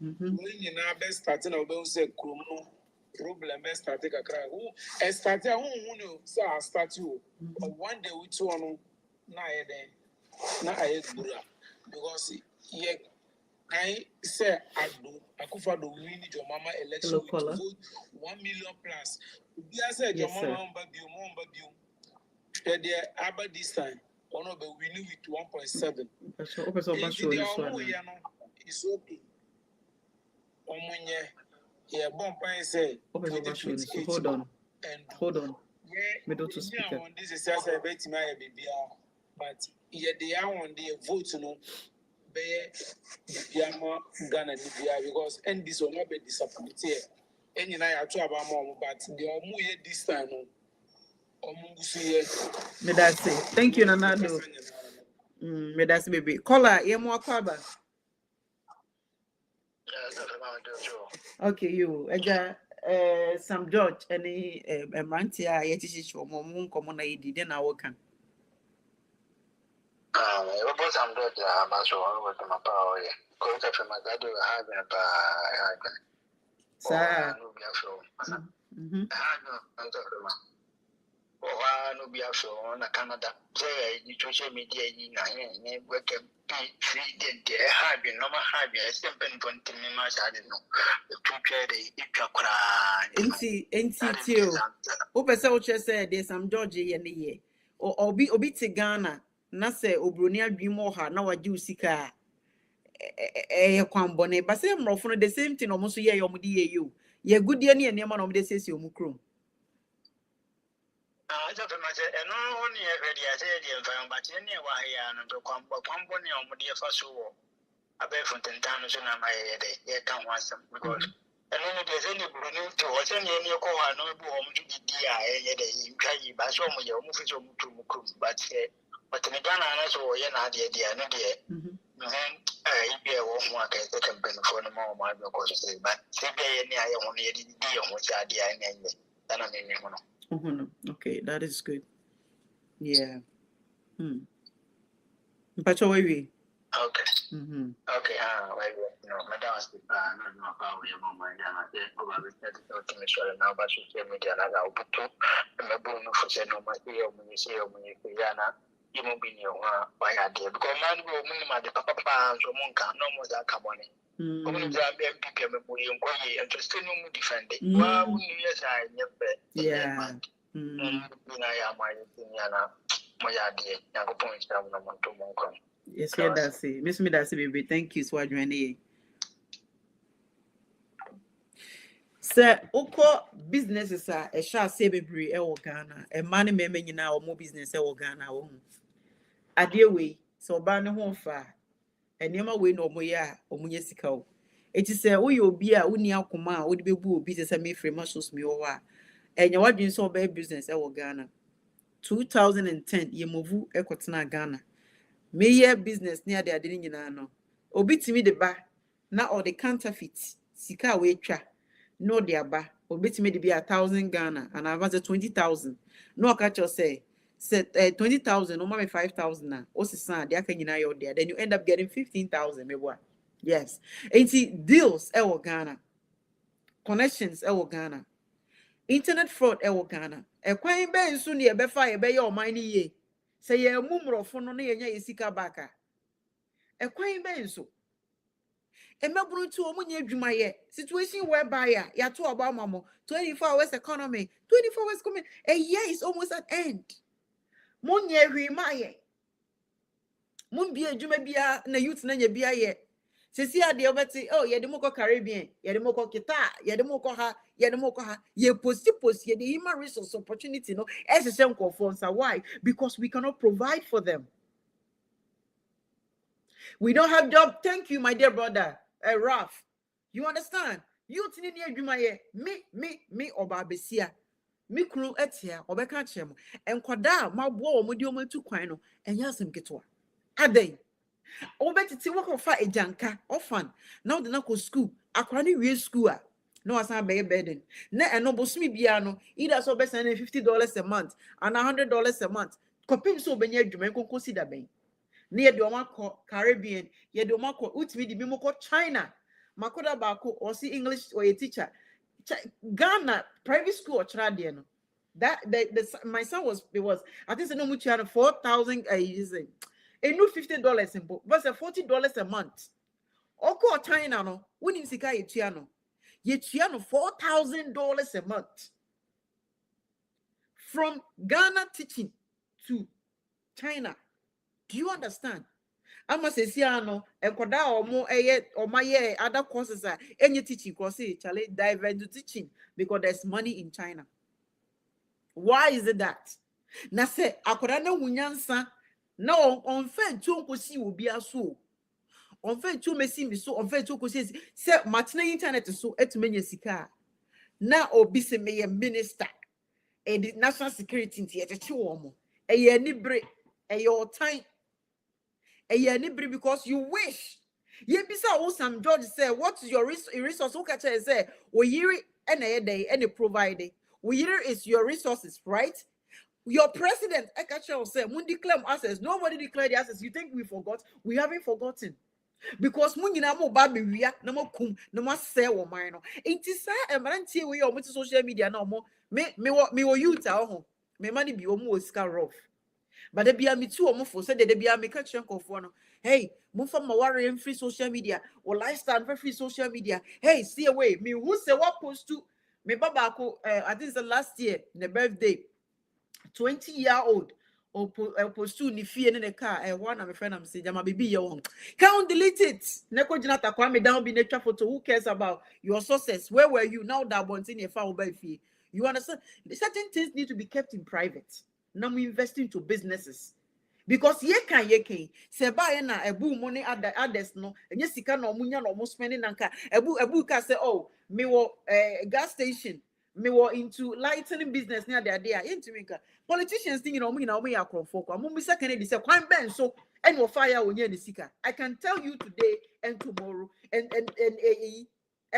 When you now best starting about say Krumo problem best start take a cry. Who start who say I start you. But one day we two on na because I say Akufa do win your mama election with vote 1 million plus. I said your mama there about this time one of the winning with 1.7. It's okay. Yeah, Bompa say hold on. Middle to speaker. This is just a bit my baby, but yeah, they are on the vote no be Ghana because and this will not be disappointed. And you know I try about more, but they are more this time no. Me that say thank you Nanado. Me that say baby. Caller, you more kwaba. Okay, you Sam George any Mantia yetishi show mom common ID then I work. Sam George Maso with my power. Go from my dad Sir. No be on Canada. You social media in work free have been normal have you simple to me much I didn't know. Said there's some Georgie and the year. Or be to Ghana, Nasa Obrunia Bimoha, now a juicy car. Quambone, but same from the same thing almost a year you. Ye good year near man of the says you mukrum. I don't imagine, and only already I said, but anyway, and to come company on the first war. I bet from 10 times in my head, yet can't want some because. And then there's any Bruno to what's any call, I know home to the DI, in Kayi, but so many movies of Mukum, but in the Ghana, I saw Yana, the idea, no dear. If you want to take a benefit for the more, my because but say, I only a deal on which idea and then okay, that is good. Yeah. But we. Okay. Okay. Madam was no about your mama and I said, probably to make sure now, but social media and I will put to the for saying no, my dear, when you say, when you you won't be near why I did because man will minimize the papa so monka no more that come on it. Interesting to defend it. Well, yes, I never. Yeah. Yes, yeah, that's it. Miss me, that's it, baby. Thank you, Swadrani. Sir, Oko businesses are a shall say baby, Ghana, a money member now or more business Ghana. A dear way, so ban home far, and never win or moya or munyesico. It is a we will be a unia command, would be boo, business and me free muscles me or and your what you saw by business Ghana. 2010 ye move Ekotana Ghana. May business near the Adinino. Obit me the back. na or the counterfeit sika we twa no de aba obetime de be 1,000 Ghana and avance 20,000 no catch you say 20,000 no mama 5,000 na o sisan de aka nyina yo there, then you end up getting 15,000 meboa. Yes, and deals e wo Ghana, connections e wo Ghana, internet fraud e wo Ghana. E kwan be nso ne e be fa e be ye o man ni ye say ye mumrofo no na ye nya yesika baka e kwan be nso emeburu tu omunye adwuma ye situation whereby ya to about mamo 24 hours economy 24 hours coming a year is almost at end munye hwima ye mun bi adwuma bia na youth na nya bia ye sesi ade obeti oh ye de moko Caribbean ye de moko kita ye de moko ha ye post ye the human resource opportunity no essential for why because we cannot provide for them. We don't have job. Thank you, my dear brother, Ralph. You understand? You tini ni adwuma ye me oba besia. Me kru etia obeka chem. Enkwada maboa omodi omantu kwan no enya asem ketwa. Aden. Obetiti wakofa ejanka orphan. Now the na ko school. Akra ni wie school a. No asan be burden. Na eno bosumi bia no either so be send $50 a month and $100 a month. Kopim so obenya adwuma enko consider ben. Near the Omako Caribbean, ye do Mako, Utmi di Bimoko China, Makoda Bako, or see English or a teacher. Ghana, private school or Tradiano. That my son was I think no much 4,000 using a new $50 simple, but $40 a month. Oko China no, winning Sika Yetiano. Yetiano $4,000 a month. From Ghana teaching to China. Do you understand? Ama sesiano enkoda omo eye omaye other courses are any teaching course chale dive into teaching because there's money in China. Why is it that? Na se akoda na wunyansa na on fe tu nkosi obi aso. On fe tu mesi mi so on fe tu nkosi se matna internet so etumenya sika. Na obi se meye minister e the national security nti echeche wo mo. Eye ni bre eye your time. Because you wish. Ye bisa Sam George say, what is your resource? Who catch say, we hear it any provide. We hear is your resources, right? Your president, Ekacha say, Mundi claim assets. Nobody declared the assets. You think we forgot? We haven't forgotten. Because Munina mo baby we are no more kum, no more say or minor. It is a manti we or social media no more. Me youth home. Me money be almost rough. But they be a me too almost for said they be a make a chunk of one. Hey, move from my warrior free social media or lifestyle for free social media. Hey, see away. Me who say what post to me babako I think the last year, the birthday, 20-year-old or post to ni fear in the car. One of my friend I'm saying, my baby your can't delete it. Neko Jonathan Kwame down be nature photo. Who cares about your sources? Where were you now that once in your file by fee? You understand? Certain things need to be kept in private. Now we invest into businesses because ye can say buy na ebu money others no and yes sika no munya no mo spending nanka ebu ka say oh me wo gas station me wo into lighting business near there into me politicians think you know me na me akrofo kwa mo bisa Kennedy say kwan ben so and wo fire wonya ni sika. I can tell you today and tomorrow and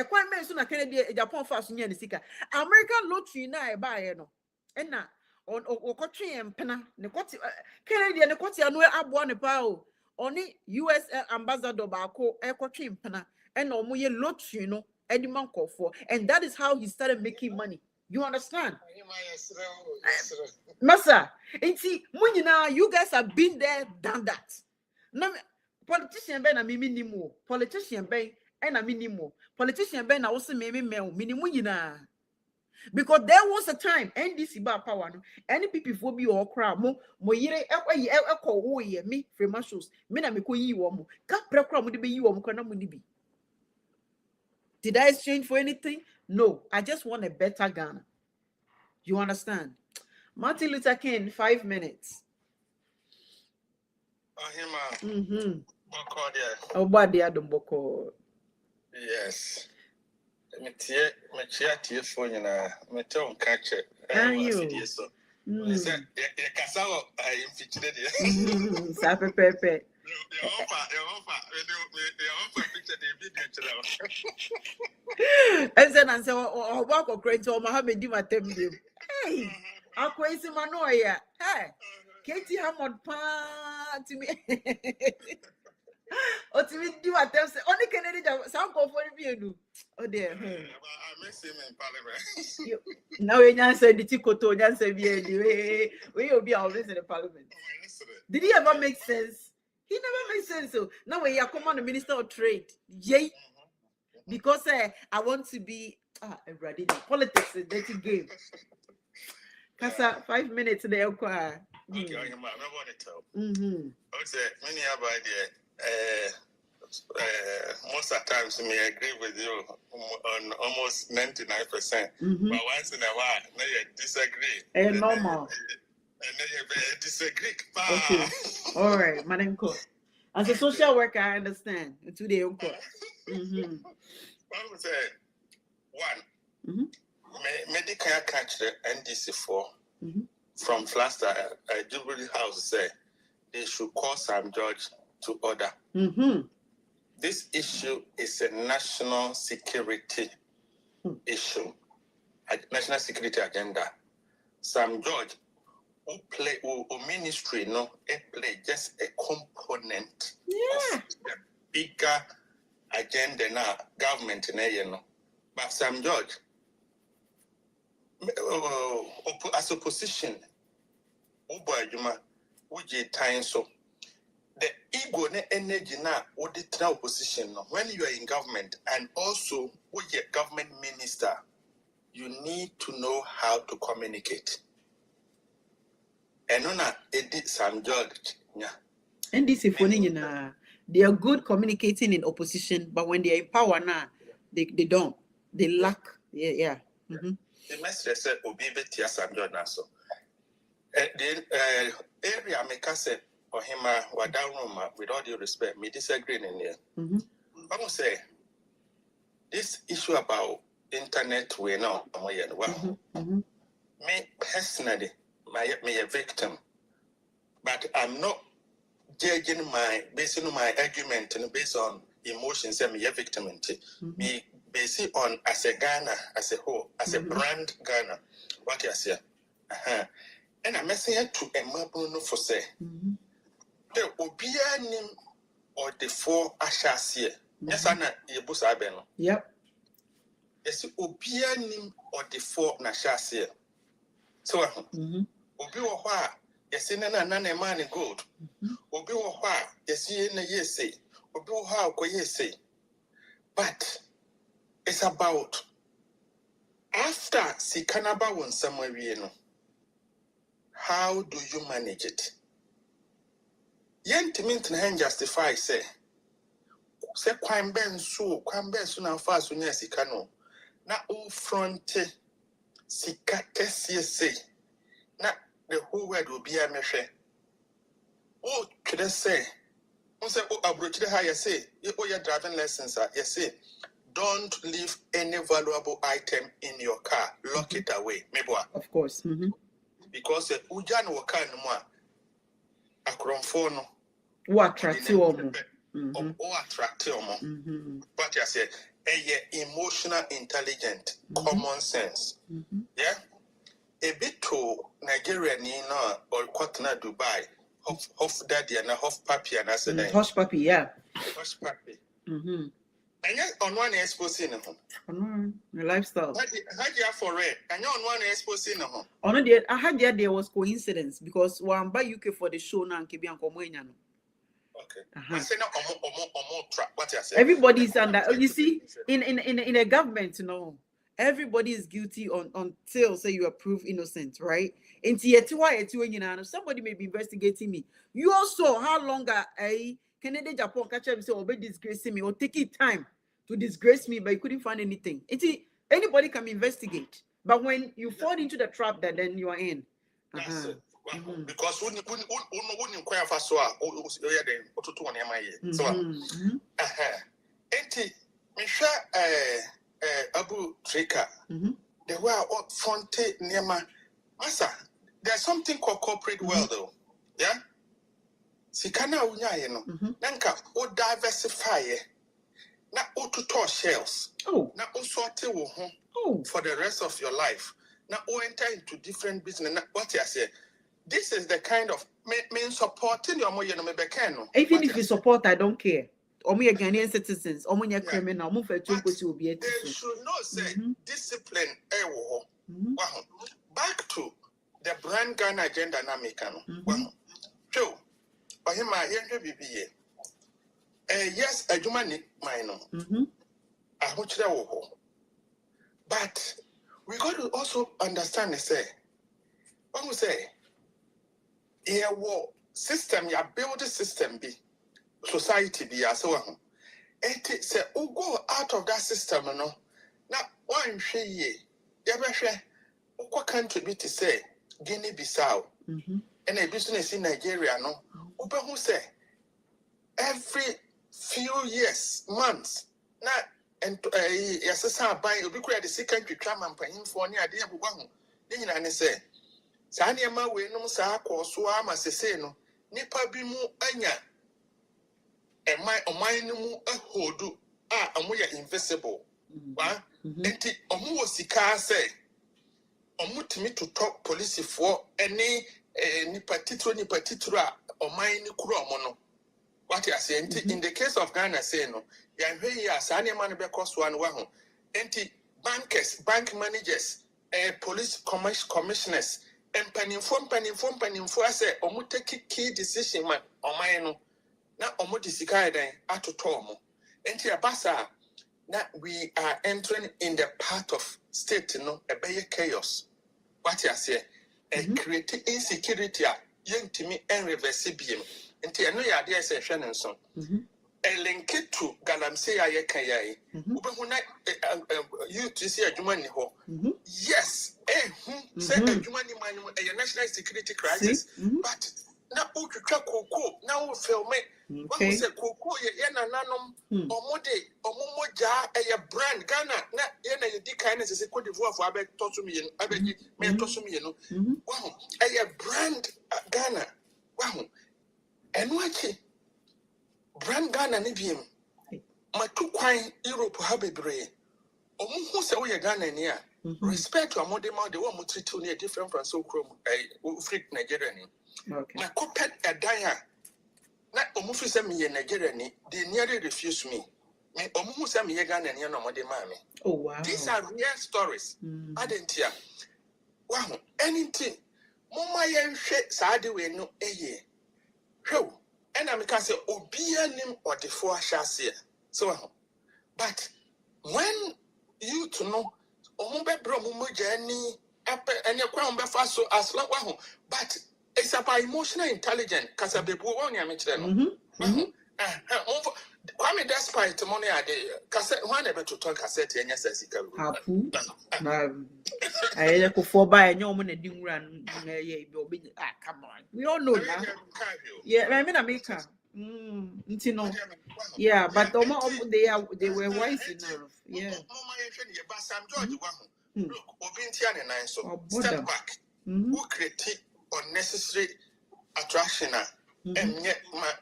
kwan ben so na Kennedy Japan fast wonya ni sika. American lottery na e buy no and na on okotwe empena ne kwoti Kennedy ne kwoti anu abo ne pa o oni US ambassador baako ekotwe empena and omoye lottery no ediman kofo and that is how he started making money. You understand? Massa, you guys have been there, done that. No politician ben na mimi nimo politician ben na minimo politician ben na also mimi minimo because there was a time NDC ba power no any people for be or crowd mo yire ekọ me free shows me na me ko yi wo mo ka prekra mo de be yi wo mo kana mo ni bi. Did I exchange for anything? No, I just want a better Ghana. You understand? Martin Luther King 5 minutes. Yes. Me chia phone na me tell catch it. So. Say e kasa o impeachment there. Sa pepe. The offer picture the video And then I say, oh, walk or great, or Mohammed Dimatem. Hey, I'll crazy manoya. Hey, Katie Hammond pa to me. Oh, to me, do what them say. Only Kennedy, some go for you. Oh, dear. I miss him in Parliament. Now, when you said the Tikoto, you said, we will be always in the Parliament. Did he ever make sense? He never made sense. So now when you come on the Minister of Trade, yay. Because I want to be ready. Politics is a dirty game. Kasa 5 minutes there. Okay, I want to tell. Okay, many about most of the times me agree with you on almost 99%. But once in a while, you disagree. Normal. And then you disagree. Okay. All right, Madam Co. As a social worker, I understand. Today, okay. I would say one. Medical catch the NDC4 from Flaster Jubilee House say they should call Sam George to order. This issue is a national security issue, a national security agenda. Sam George, who ministry, play just a component of the bigger agenda now, government, But Sam George, as opposition, so the ego and energy now, what the opposition, when you are in government and also with your government minister, you need to know how to communicate. And on edit Sam George, and this is funny, they are good communicating in opposition, but when they are in power now, they don't. They lack. Yeah. The message said, "Obibe tia Sam George now." So, the area maker said, "For him, down room with all due respect, me disagree in here." I will say this issue about internet. We know, me personally, me a victim, but I'm not judging based on my argument and based on emotions. I'm a victim. Me based on as a Ghana, as a whole, as a brand Ghana. What you say? And I'm saying to Emma Bruno for say, the Obianim or the four Ashasia. Yes, Anna Yebusa Beno. Yep. Yes, Obianim or the four Nashasia. So, Obi wa yes, in an man gold. Obi wa yes, in a yes say. Obi wa say. But it's about after Sikanaba won somewhere, how do you manage it? Yen to mean to justify say Quam Ben so now fast when yes, Sikano. Na all fronte Sikates say. Na the whole word will be a measure. Oh, could I say? Once I broach the higher say, you owe your driving lessons, yes, say. Don't leave any valuable item in your car. Lock it away. Of course. Because Ujan Wakan Akron who attract you or attract you. But I said, emotional, intelligent, common sense. Yeah? A bit to Nigeria, or Kotna, Dubai, Hof Daddy and a Hof Papi, and I said, Hosh Papi, yeah. Hosh Papi. And yet, on one exposing the lifestyle. How do you for it? And you're on one exposing home. On I had there was coincidence because one by UK for the show now and Kibian Komoyano. Okay. I say no more track. What you say? Everybody's under. You see, in a government, everybody is guilty until say you are proved innocent, right? Somebody may be investigating me. You also how long Canada, Japan, catch up say, "Obey disgracing me," or take it time to disgrace me, but you couldn't find anything. Anybody can investigate, but when you fall into the trap, then you are in. That's it. Because when inquire for so, Abu Trika, they were up front near Massa. There's something called corporate world, though. Yeah. Sikana unya nanka o diversify na ututo shells. Oh. Na usorte wo ho. Oh. For the rest of your life. Now, we enter into different business. Now, what you say? This is the kind of mean supporting your money. Even if you support, I don't care. Omo ye Ghanaian citizens, omo ye criminal, omo fe chunkosi obi they should not say discipline. Back to the brand Ghana agenda dynamic. So, by him, I hear BBA. Yes, a Jumani minor. I want you. But we got to also understand, say, when we say, here, system, you build a system, be society, be as well. It say, who go out of that system, no? Now, one share ye, you ever share, what country be to say, Guinea Bissau, and a business in Nigeria, no? Who say, every few years, months, now, and yes, I buy you because the second to try and pay him for any idea of one. Then I say, Sanyama, we know Sako, Suama, Seseno, Nipa Bimu, Anya, and my Omainu, a hodu, and we are invisible. And Omu Sika say, Omutimi to talk police for any Nipatitra, or mine Kuromono. What you are saying in the case of Ghana, say no. Bankers, bank managers, police commissioners, and penny say, omu take key decision man, or mine, now omu disicide at tomo. Enti abasa, now we are entering in the part of state, a bay chaos. What you say, create insecurity, young to me and reverse BM. Enti I know your idea is Shannon son. A link to Galamsey Ayakayai. You to see a Jumani ho. Yes, say a Jumani man, a national security crisis. But now, to track Coco, now film me. What was a Coco, Yana Nanum, or Mode, or Momoja, a brand Ghana, not Yana Dikines is a Cote d'Ivoire for Abed Tosumi and Abed May Tosumi. Wow, a brand Ghana. Wow, and watch it. Brand Ghana Nibium. My two quine Europe have a brain. Or who say we are Ghana near. Respect to a modern mouth, the one who treat near different from so chrome, a freak Nigerian. My copet a dia. Not Omufu me a Nigerian, they nearly refuse me. Me Omu send me a Ghana and no modern mammy. Oh, wow. These are real stories. I didn't hear. Wow, anything. Mama yen shit, Sadi we no a year. Show. And I can say, Obia nim or the four chassis. So, but when you to know, Omube Bromu journey, and your crown befaso as long as but it's about emotional intelligence, because of the Buonia Mitchell. Kwame despite money a day, cassette one ever to talk cassette and yes, as I go for buy a new money didn't run. Come on, we all know that. Yeah, I mean, America. Yeah, but they were wise enough. Yeah. Step back. Who critique unnecessary attraction and yet my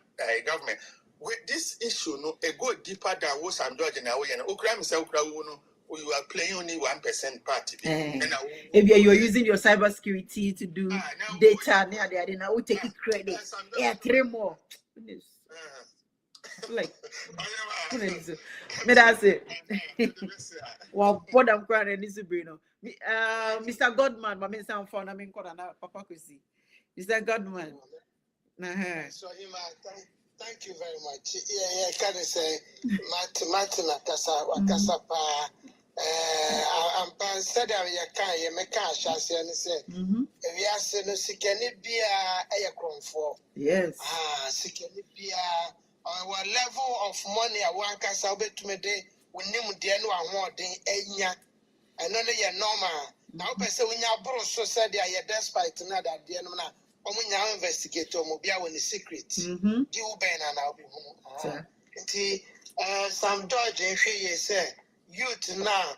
government. With this issue, no, a go deeper than what I'm dodging away and Okram is you are playing only 1% part. If you're using your cybersecurity to do data, now we take it credit. Yeah, 3 more. Like, that's it. Well, what I'm crying is Mr. Godman, but me sound fun. I mean, Papa Kusi. Mr. Godman. Thank you very much. Yeah, can I say, Martin Wakasa pa. I'm said I can't make a chassis and say, we are saying, Sikani be a cromfo. Yes. Sikani be our level of money. I want us to me day. We name the end one day, and only a normal. Now, person when you brought so said, I despite another the end. Omunya investigator mobia when the secret. You ben and I'll be home. Some George and she say, youth now,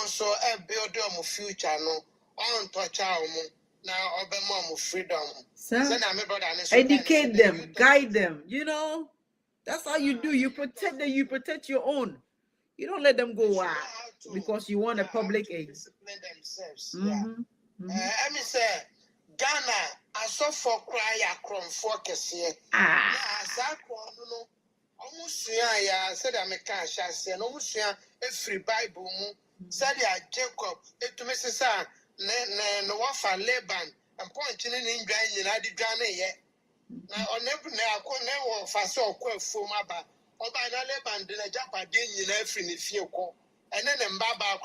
so a build of future no, on touch our now, mom freedom. Educate them, guide them, you know. That's how you do. You protect them, you protect your own. You don't let them go They should know how to- because you want a how to public aid. discipline themselves. Mhm. I mean, say Ghana, I saw for cry from for Kessie. Ah. No, almost I said I'm a cash. I said almost a free Bible. Said Jacob, it to Mrs. No one for Laban and pointing in United Ghana yet. Now, on never never for so quick for my back. Or by the Laban, then a jump at dinner in every few. And then Baba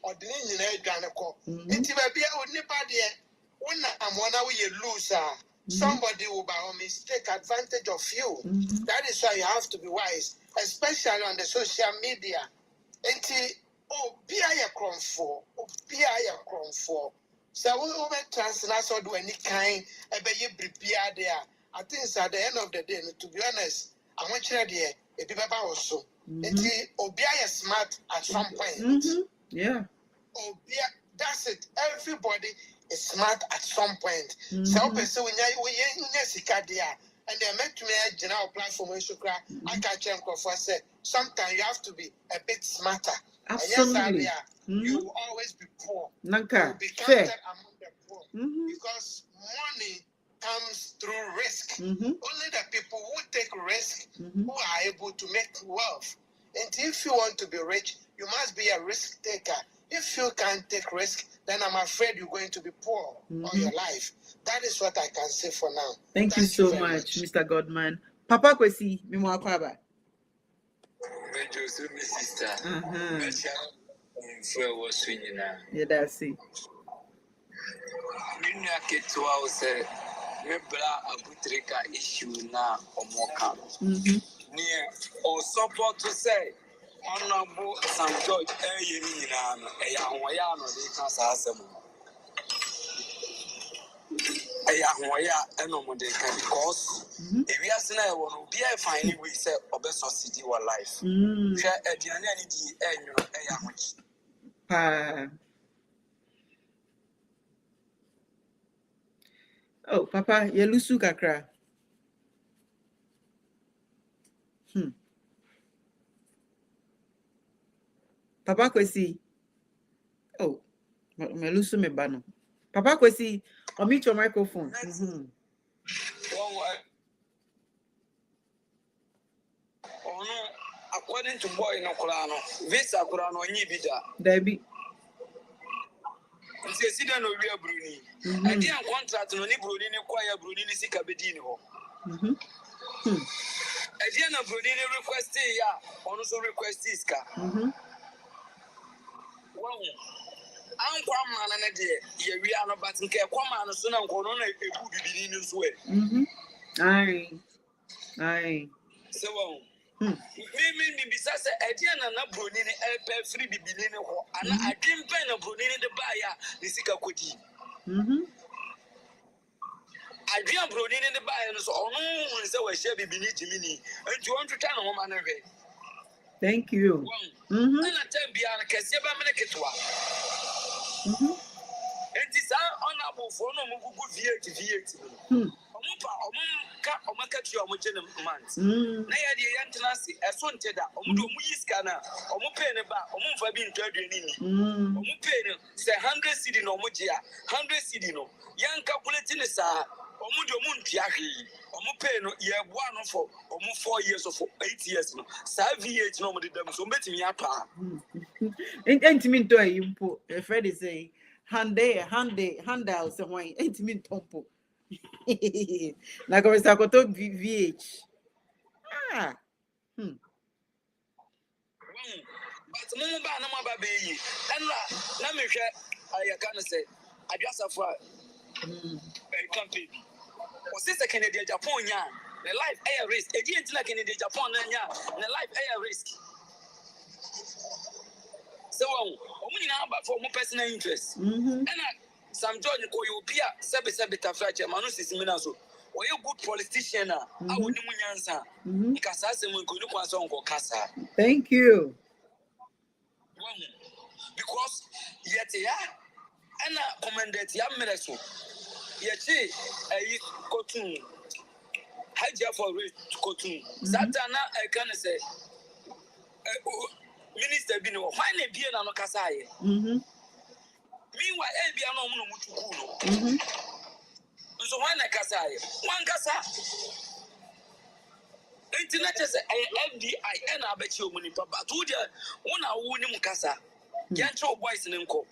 or the Indian Ghana call. It will be a nipper there. When I'm one hour you lose, somebody will by all means take advantage of you. That is why you have to be wise, especially on the social media. Until be a crumb for, so we over transnational do any kind, you prepare there. I think it's at the end of the day, to be honest, I want you there, a people also. Until Obia is smart at some point. Yeah. Obia, that's it. Everybody is smart at some point. So, person when you and they met me a general platform, I can check for say sometimes you have to be a bit smarter. Absolutely. Yes, you will always be poor. Nanka. You will be counted among the poor because money comes through risk. Only the people who take risk who are able to make wealth. And if you want to be rich, you must be a risk taker. If you can't take risk, then I'm afraid you're going to be poor all your life. That is what I can say for now. Thank you so much, Mr. Godman. Papa Kwesi, Mimo Akwaba. Sister. Yeah, that's it. Issue na omoka. Near or support to say Honorable Sam George Yinano, a Yahwayano, they can say a Yahwaya, and no one they can because if we are saying I will be a fine we say Obeso City or life. Share a Dianity and a Yahwich. Oh, Papa, Yelusu Kakra. Papa Kwesi. Oh, Melusu Mebano. Papa Kwesi, unmute your microphone. According to boy no Kurano, Visa Kurano Nibida. Debbie. It's a no real Bruni. I didn't contract no Bruni, choir Bruni Sikabedino. I didn't Bruni request also request Iska. Well, I'm Quaman and a dear, we are not batting care. Quaman, soon I'm going on a good beginning as well. Aye. So, maybe besides a Diana Bruni, a free beginning, and I didn't pen a Bruni the buyer, the Sika Kuti. I didn't Bruni in the buyer, so no, so I shall be beneath me, and you want to turn a woman away. Thank you. And I tell Biana Cassiaba Meneketwa. It is honorable for no good V8. Omaka to your months. Naya the Yantanasi, a son teda, Omuiscana, Omupeneba, Omufabin Tadrini, Omupena, say 100 cedi no Mujia, 100 cedi no, young calculating is Omudio Muntiahi, Omupeno, ye one for 4 years or 8 years no, Savi no more them, so met me up. Intimate to you put a Freddy say, handouts and wine, intimate tompo. Na começar com o VH. But Mumba no more baby. And let me share. I can say, I just have a company. Or sister Canadian Japan, the life air risk. Again, like Canadian Japan, the life air risk. So, only now, but for more personal interest. And some George Koyopia, Sabita Fracture, Manus is Minaso. Or you good politician, I would answer. Because I say, we could Casa. Thank you. Because yet, and I commended Yamereso. Yet, I cotton. Hajia for rich cotton. Satana, I can say. minister bi no why na bie na no kasa aye meanwhile e bia no mo mutuku no so why na kasa aye wan kasa internet say FDI and abechi omuni papa to dia wona wo ni mu kasa yancho boys ni nko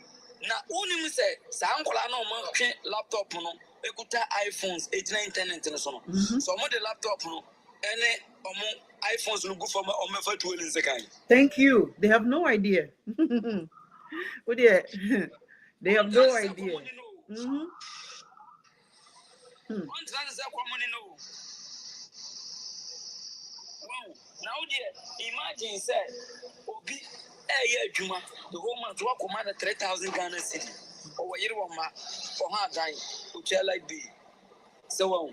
na unim say sa ankola na o ma hwe laptop no ekuta iPhones 89 internet no so no so mo the laptop no ene omo iPhones no go for my omo fa 12 second. Thank you. They have no idea. Oh dear. They have no idea. One trans money no. Wow. Now dear, imagine say obi juma the whole month work command 3,000 Ghana cedi. Or what you want for her dying, which I like be. So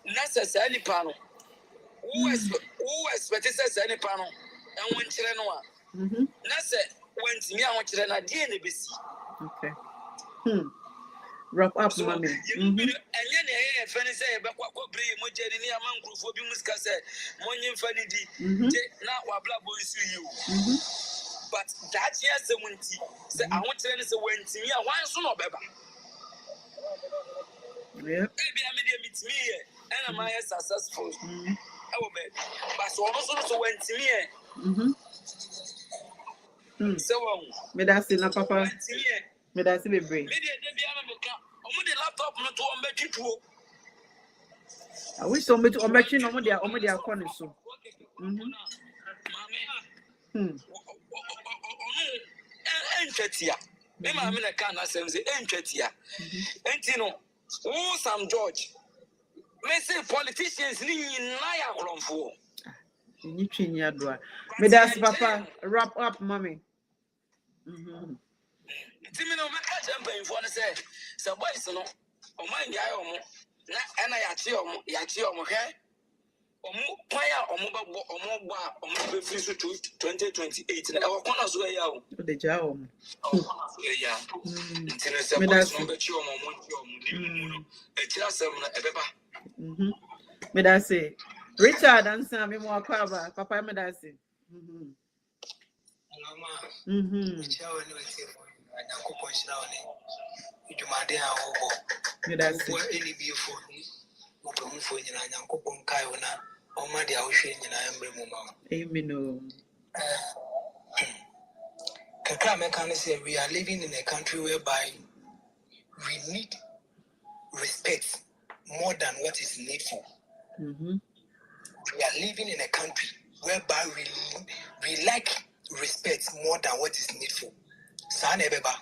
necessarily panel. Who expected any panel and when Chilenoa? Nasa went to me, I want to na DNBC. Okay. Wrap up, mommy. And then a funny say, but what could bring Mojani among group for Bimuska said, Monin Fanny, now what black boys to you. But that yes, the winty say, I want to went to me, I want to know better. Yeah. Maybe I meet me and am I successful? But so also went to me. So, me that's enough, Papa. Me that's be brave. I wish somebody to omeching on their corner so. Sam George. Me say politicians ni naya kromfo. Ni twinya do. Me that's Papa wrap up, mommy. Timi no me ka champa info na say boys no o man ya yo mo na ana ya chi omo he omo kwaya omo babo omo gba omo be free so 2028 na e wo kona so ya o de ja omo ya ntino say boys no be chi omo mo chi omo ni mu no e chi asem na e beba me that say Richard and Sam me mo akwa Papa me that say we are living in a country whereby we need respect more than what is needful. We are living in a country whereby we like respect more than what is needful. San ebeba.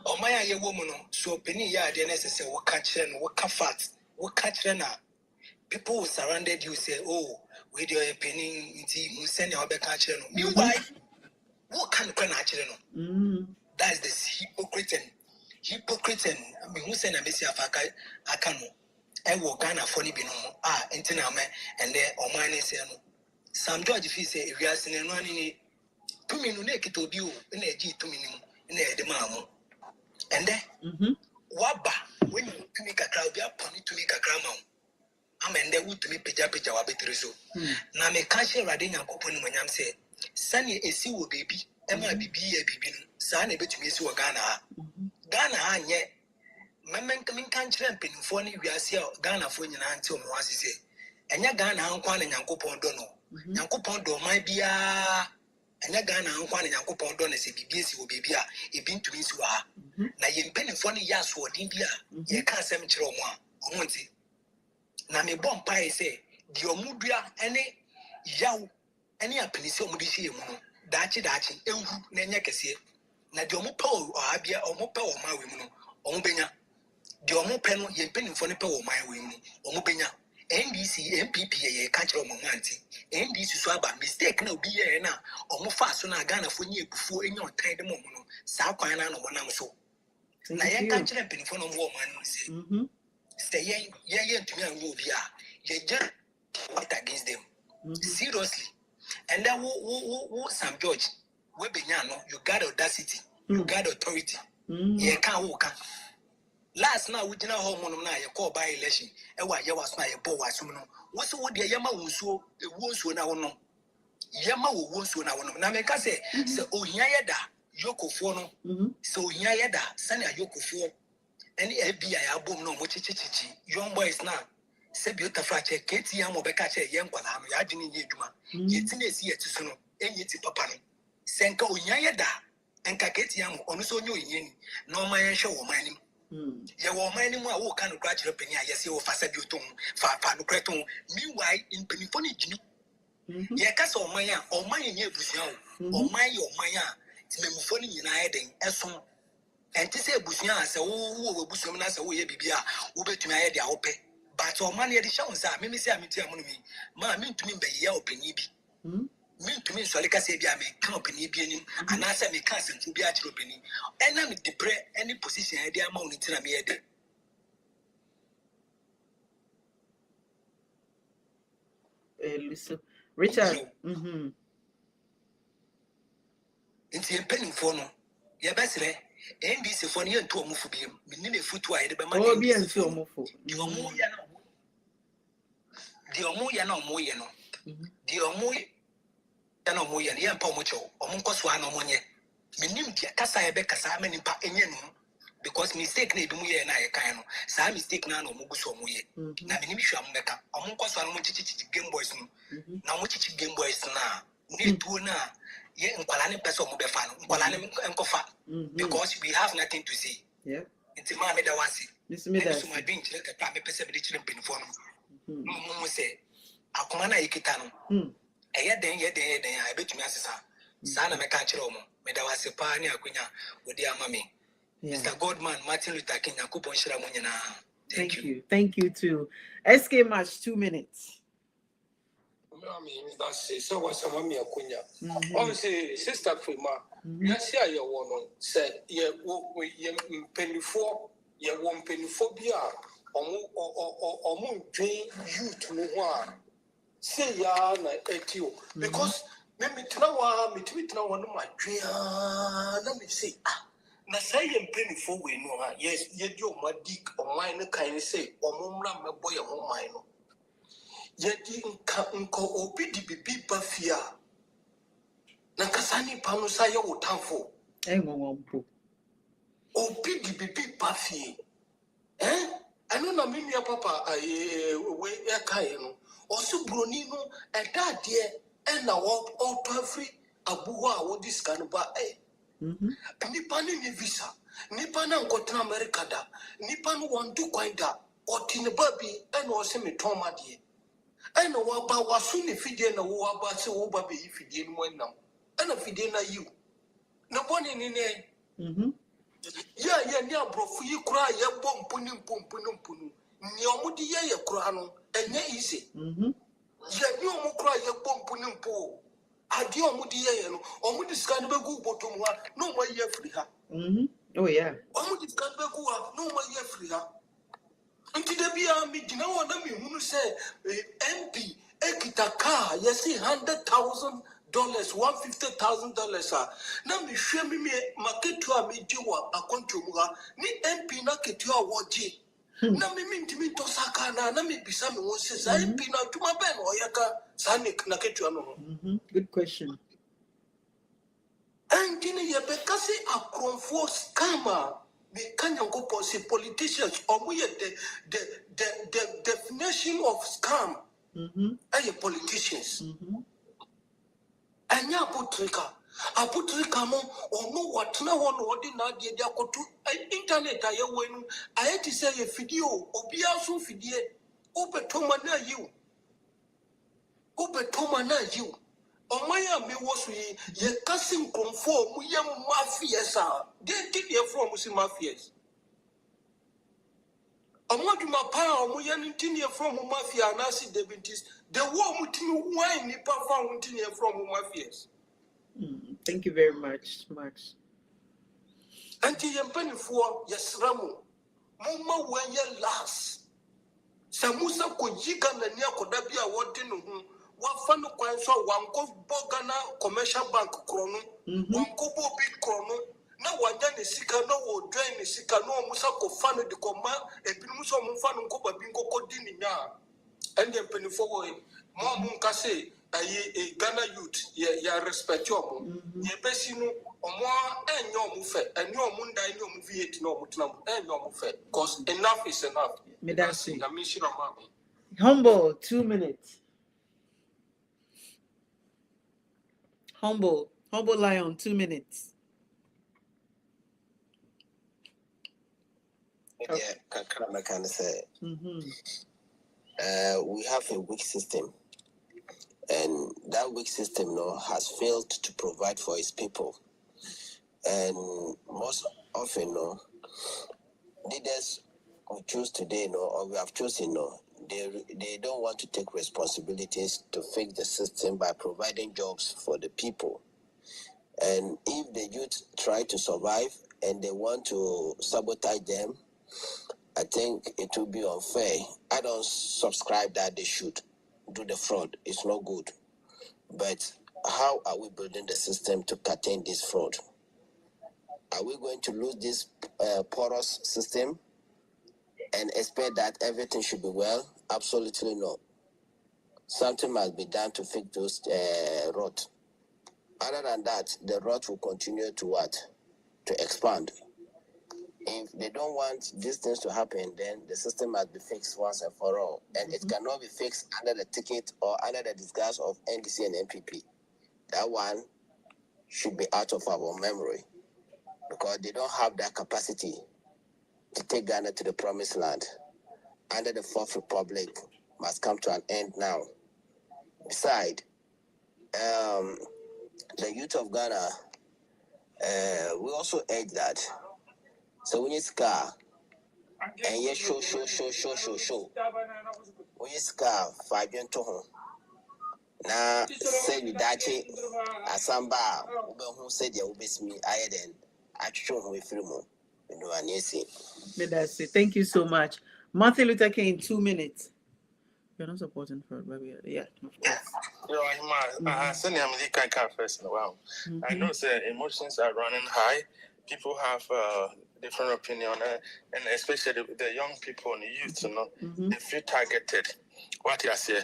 Omaya ye woman so penny ya the necessary what catch and what fat, what catch na people who surrounded you say, oh, with your penny into send your back catch me why what can that's the hypocrite and I mean who send a message of Akano. I will Ghana funny be no entiname and then on my name. Sam George if he say if you are seeing one in 2 minutes naked to you in a G 2 minutes in a demand. And then Waba when you to make a crowd, you are pony to make a crown. I'm and they would to me pija wabetrizo. Now me catch a radin and coupon when I'm say, Sunny a sea will baby, Emma be a baby, son a bit to me so Ghana, yet. Mamma coming country and penny phony, we are see Ghana for you until once say. And ya Ghana Unquan and Yankopon Dono. Yankopon do my beer. And ya Ghana Unquan and Yankopon Dono say, BBS will be beer, a bin to me so. Now you penny phony yas for India. You can't send me one. Now me bomb pie say, the Omudria any yaw any a penny so mudishi mono. Dachi, Nanyakasi. Now the Omupo or Abia or Mopo or my women. Ombenya. The Omo Peno, ye penny for Nipo or my women. Omobenya. NDC, MPP, catch on Monty. NDC Swaba, mistake no be here now. Omo fast on a Ghana for you before in your time the moment. South Carolina, one am so. Now, I can't champ in front of woman. Stay young to me and move here. You just fight against them. Seriously. And then, who Sam George, Webiano, you got audacity, you got authority. You can't walk. Last night, we did not hold on now, you call by election. And why you was my boy, was what's what the Yama was so, it was when I know. Yama wo wonso na wono. Na meka se ohia yeda yokofo no. Se ohia yeda sane ayokofo. Any FBI abom no mo chichichichi. Young boys na se biota frache keti ya mo beka che ye nkwala no ya adwene ye adwuma. Ye ti na esi yeti so no enye ti papa no. Senka ohia yeda enka keti ya mo ono so onye ohia ni. Na o man ye hwe wo man nim. Ye wo man nim a wo ka no kra kire pani a yesi wo fa sa bioto fa no kra to. Meanwhile in penifo ni jini ye kasa o man ye ebusia o man ye o man a timemfo ni nyina ye den eson enti se ebusia ase wo ebusia na ase wo ye bibia wo betumi aye de ahope but o man ye de shawo sa me se amiti amono mi ma me ntumi mba ye opani bi me ntumi nsole kasa bia me ka opani bi anim ana ase me ka senfu bi a kire opani ena me depre any position ye de ama oni tina me ye de listen Richard Inti empeni fono ya besre NBC fono ye nto omufu biem minni me futu a ye de be ma bi entu omufu di omu ya na omu ye no di omu ya na omu ye no ye mpa omu cho omu nkoso a na omu nye minnim dia kasa ye be kasa ma nimpa enye no because mistake na ebimu ye na ye kan no sa mistake na omu guso omu ye na minnim hwa omu beka omu nkoso a no chichi Game Boys no na omu chichi Game Boys na ne tuo na ye nkwala ne pese omu be fa no nkwala ne enkofa because we have nothing to say. Yeah. It's ma me da wasi. This me da. So my being chile ka me pese be de chile penifo no. Mo say akoma na yikita no. Eye den a betumi asesa. Sa na me ka chire omo. Me da wasi pa ni akonya odi ama me. Mr. Godman Martin Luther King akupon shira mo nyina. Thank you. Thank you too. SK Match 2 minutes. I mean, that's so what's a mommy akonya. Obviously, sister Prima, yes, yeah, you want said, yeah, we penifo, yeah, one peniphobia, or moon dream you to know why. Say, ya, na etio, because maybe to know me to it now one of my dream. Let me say, na say and penifo we know, yes, yet your my dick or mine kind say, or mumra, my boy, or mine. Yeti nka obi di bibi bafia na kasani panu sa ye wotamfo Ngompo obi di bibi bafia anu na me nua papa we e kai no osu broni no eda de na wo autofree abuho a wo diska no ba nipa ni visa nipa na nkotena America da nipa no wondu kwan da otine babi e na o se me toma de I know about what soon if you didn't know about so over if you didn't win now. And if you didn't you. No one in it. Yeah, bro, for you cry, ya bum punum. Nyomudi ya crano, and ya easy. Ya no cry, ya bum punum po. Adio mudi ya, or mudi scan go bottom one, no more year free her. Oh, yeah. Or mudi scan go up, no more year free her. Until the be me, you know what I mean? Who say MP ekita car? You see $100,000, $150,000. Now me show me market to a me do a country ni MP na ketu a waji. Now me mean to me to saka na me bisa me won say MP na to my ben or yaka sanik na ketu ano. Good question. And you know you be kasi a confo scammer. The Kenyan policy politicians, or we the definition of scam, and politicians. And ya Abutrika mo or no what no one ordinary they go to internet. I win. I had to say a video or be also video. Open Tomana you. O maya me was ye casting conform we mafias are. They did ye from mafias. I want to my power, we are from mafia and I see the vintage. The war with you wine nipa found from mafias. Thank you very much, Max. Anti Yampani for yes Ramu. Mama when ye last. Samusa Kojiga and Yakodabia wanting Wafano Kwanso, Wanko Bogana Commercial Bank Chrono, Wanko Big Chrono, no one done Sika, no drain Sika, no Musako Fano de Coma, a Pinuso Mufano Coba Bingo Codini, and then penny forward, Mamun Case, a Ghana youth, ya respect your ye besino or more and your move and your munda and your movie no mutinam and your move because enough is enough. Me that's it. A mission of mommy. Humble, 2 minutes. Humble Lion, 2 minutes. Yeah, I can say. We have a weak system, and that weak system has failed to provide for its people. And most often, leaders who choose today, or we have chosen, they don't want to take responsibilities to fix the system by providing jobs for the people. And if the youth try to survive and they want to sabotage them, I think it will be unfair. I don't subscribe that they should do the fraud. It's not good. But how are we building the system to contain this fraud? Are we going to lose this porous system and expect that everything should be well? Absolutely not. Something must be done to fix those rot. Other than that, the rot will continue to what? To expand. If they don't want these things to happen, then the system must be fixed once and for all. And it cannot be fixed under the ticket or under the disguise of NDC and NPP. That one should be out of our memory because they don't have that capacity to take Ghana to the promised land. Under the Fourth Republic must come to an end now. Besides, the youth of Ghana, we also urge that. So when you scar, and you show. When you scar, 5 years to home. Now, say you dachi, Asamba, who said you will be me, I then, I show him with Frimo. You know, and yes, That's it. Thank you so much. Martin Luther King, 2 minutes. You're not supporting for it, but yeah, of course. I send him the kind first in a while. I know that emotions are running high. People have different opinion, and especially the young people and the youth, they feel targeted. What you say?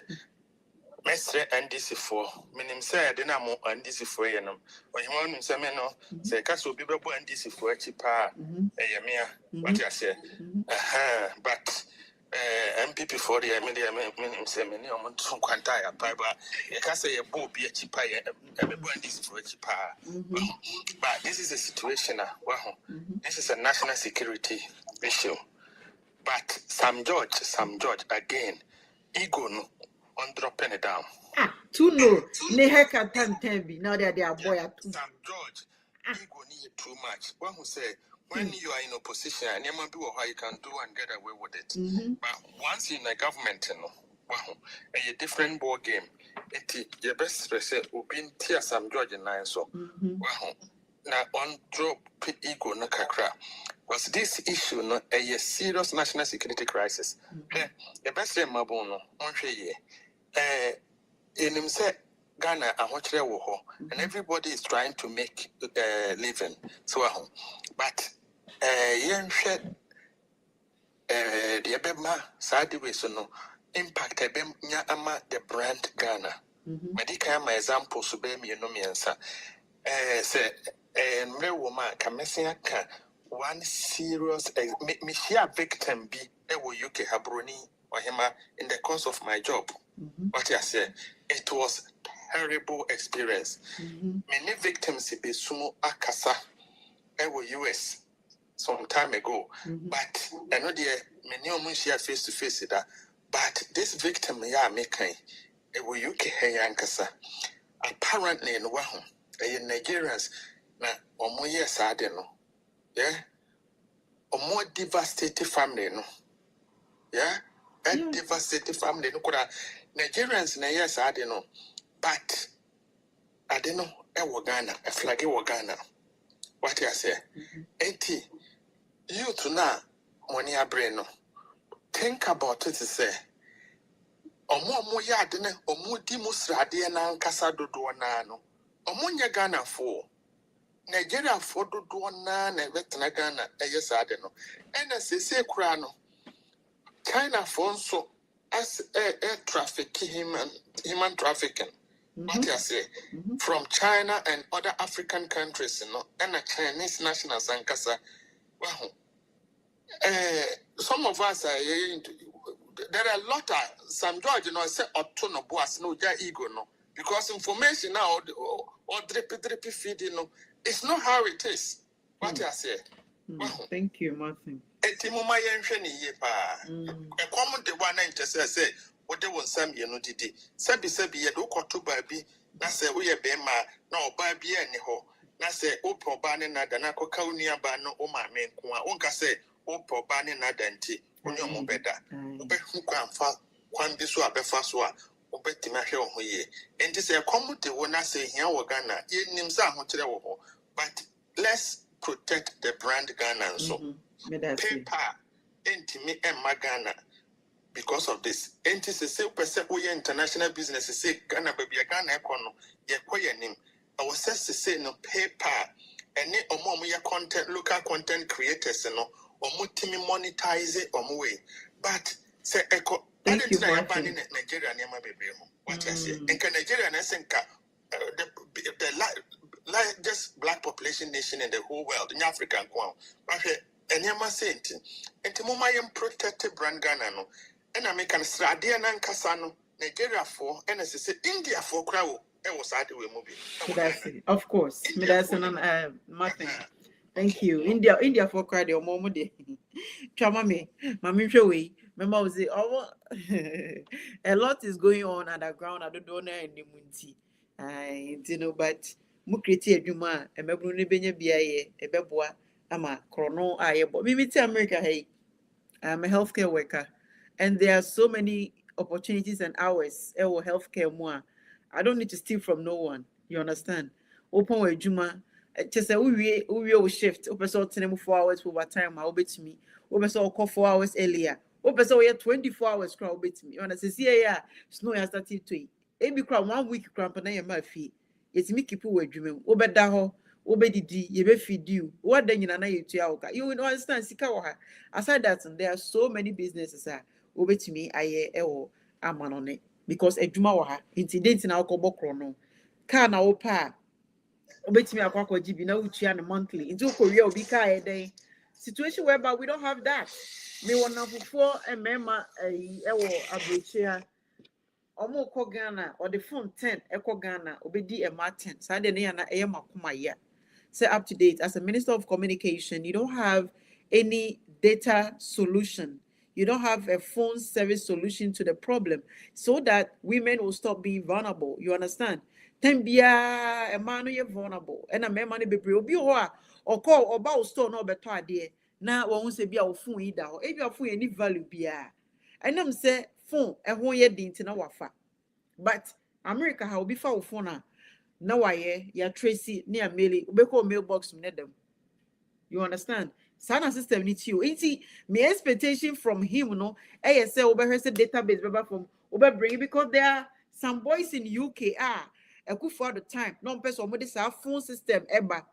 Mestre NDC for meaning say I didn't know NDC for you know. When you want to say no, say Casso be NDC for a cheaper, what you say? But MPP for the meaning say many on some quantire, but you can say a bow be a cheaper, everyone is for a cheaper. But this is a situation, this is a national security issue. But Sam George again, ego no. On dropping it down. Two no. Neheka Tantembi. Now they are boy at two. Sam George, ego need too much. One who say when you are in opposition, and you might do how you can do and get away with it. But once in a government, a different ball game. It your best say Ubin Tia Sam George and nine so. Now on drop ego no kakra. Was this issue not a serious national security crisis? The best say Mabono on in himself Ghana and everybody is trying to make a living. So but young shed the Abema sideways so no impact the brand Ghana. Medical my example so be me no miensa. Say mre woman kamesiaka one serious me share victim be UK Habroni or hima in the course of my job. What I say, it was terrible experience. Many victims be sumo akasa US some time ago. But I know the many share face to face that. But this victim making UK Yankasa. Apparently in Wahom, Nigerians na omoye sade no. Yeah. More devastated family no. Yeah. And devastated family no kuda Nigerians na yes I don't know, but I don't know. Ghana, a flag Ghana. What I say? 80 you to now money brain no. Think about it. Say, omo yard ne omo di musrade na nkasa dodo na no. Omo nya Ghana for Nigeria for dodo na betena Ghana yes I don't know. And say kura no. China for so as air traffic human trafficking. What you say? From China and other African countries, you know, and a Chinese national sankasa. Well, some of us are there are a lot of some George, you know, say autono boas no ja ego no, because information now or drippy feed, you know, it's not how it is. What you say? Well, thank you, Martin. Etimuma yenhwe ye pa. E common the one say what they want some ye no didi. Sabi ye do koto baabi na say wo ye be ma na oba bi ani ho. Na say o proba ne na da na koka unua ba no o ma me nko a. Wonka say o proba ne na da nti onyo mo beda. Obe hu kwanfa kwan bi so abefa so a obetimi ahwe ho ye. Enti say common the one say hia wo Ghana ye nim sa ho kire wo ho. But let's protect the brand Ghana and so paper me and Ghana because of this. Enti say percent we international business say Ghana baby Ghana econo ye koye nim. I was say no paper any omo ye content local content creators no omo timi monetize omo way. But say eco thank you for Nigeria near my baby. What I say in Nigeria na senka the largest black population nation in the whole world in Africa and Kwam. And Yama Saint, and Timumayam protected brand Ghana no, and I make an Stradia Nan Casano, Nigeria for, and as I said, India for crowd. It was out we movie. Of course, Martin. Thank you. India for crowd or more day. Chama me, Mammy Joey, Mama was a lot is going on underground. I don't know any munti. You know, but Mukriti Juma, and Mabruni Benya Bia, a beboa, ama, chrono, but me to America, hey, I'm a healthcare worker, and there are so many opportunities and hours, healthcare more. I don't need to steal from no one. You understand? Open with Juma, just say, we will shift, open so 4 hours over time, I'll bet me, open so call 4 hours earlier, open so 24 hours crowd bet me. You understand? Yeah, snow has started to eat. Ebi crowd 1 week cramp na your fee. It's me keep away dreaming. Obeda ho, obedidi, ye be feed you. What then you na you to you will understand sika. Aside that, there are so many businesses to me aye ewo aman on it because eduma wa ha incident na akobo krono. Car na opa obetimi akwakwa GB na utua na monthly. Into Korea obi car e situation whereby we don't have that. Me wona fufo emema ewo abrochia omo ko Ghana or the phone 10 eko Ghana obedi ema 10 so de na na eye makoma ya say up to date. As a minister of communication, you don't have any data solution, you don't have a phone service solution to the problem so that women will stop being vulnerable. You understand? Tembia a man you vulnerable and a man money be obi ho or call about store no beto ade na won se bia wo phone yi da ho e bia phone any value bia enam say phone e ho ye din ti na wafa but America ha obi fa wo phone na waye ya tracy near mail ubeko mailbox dem. You understand? Sana system ni you. My expectation from him no say over say database beba from over bring because there are some boys in UK a good for the time no person omo this phone system eba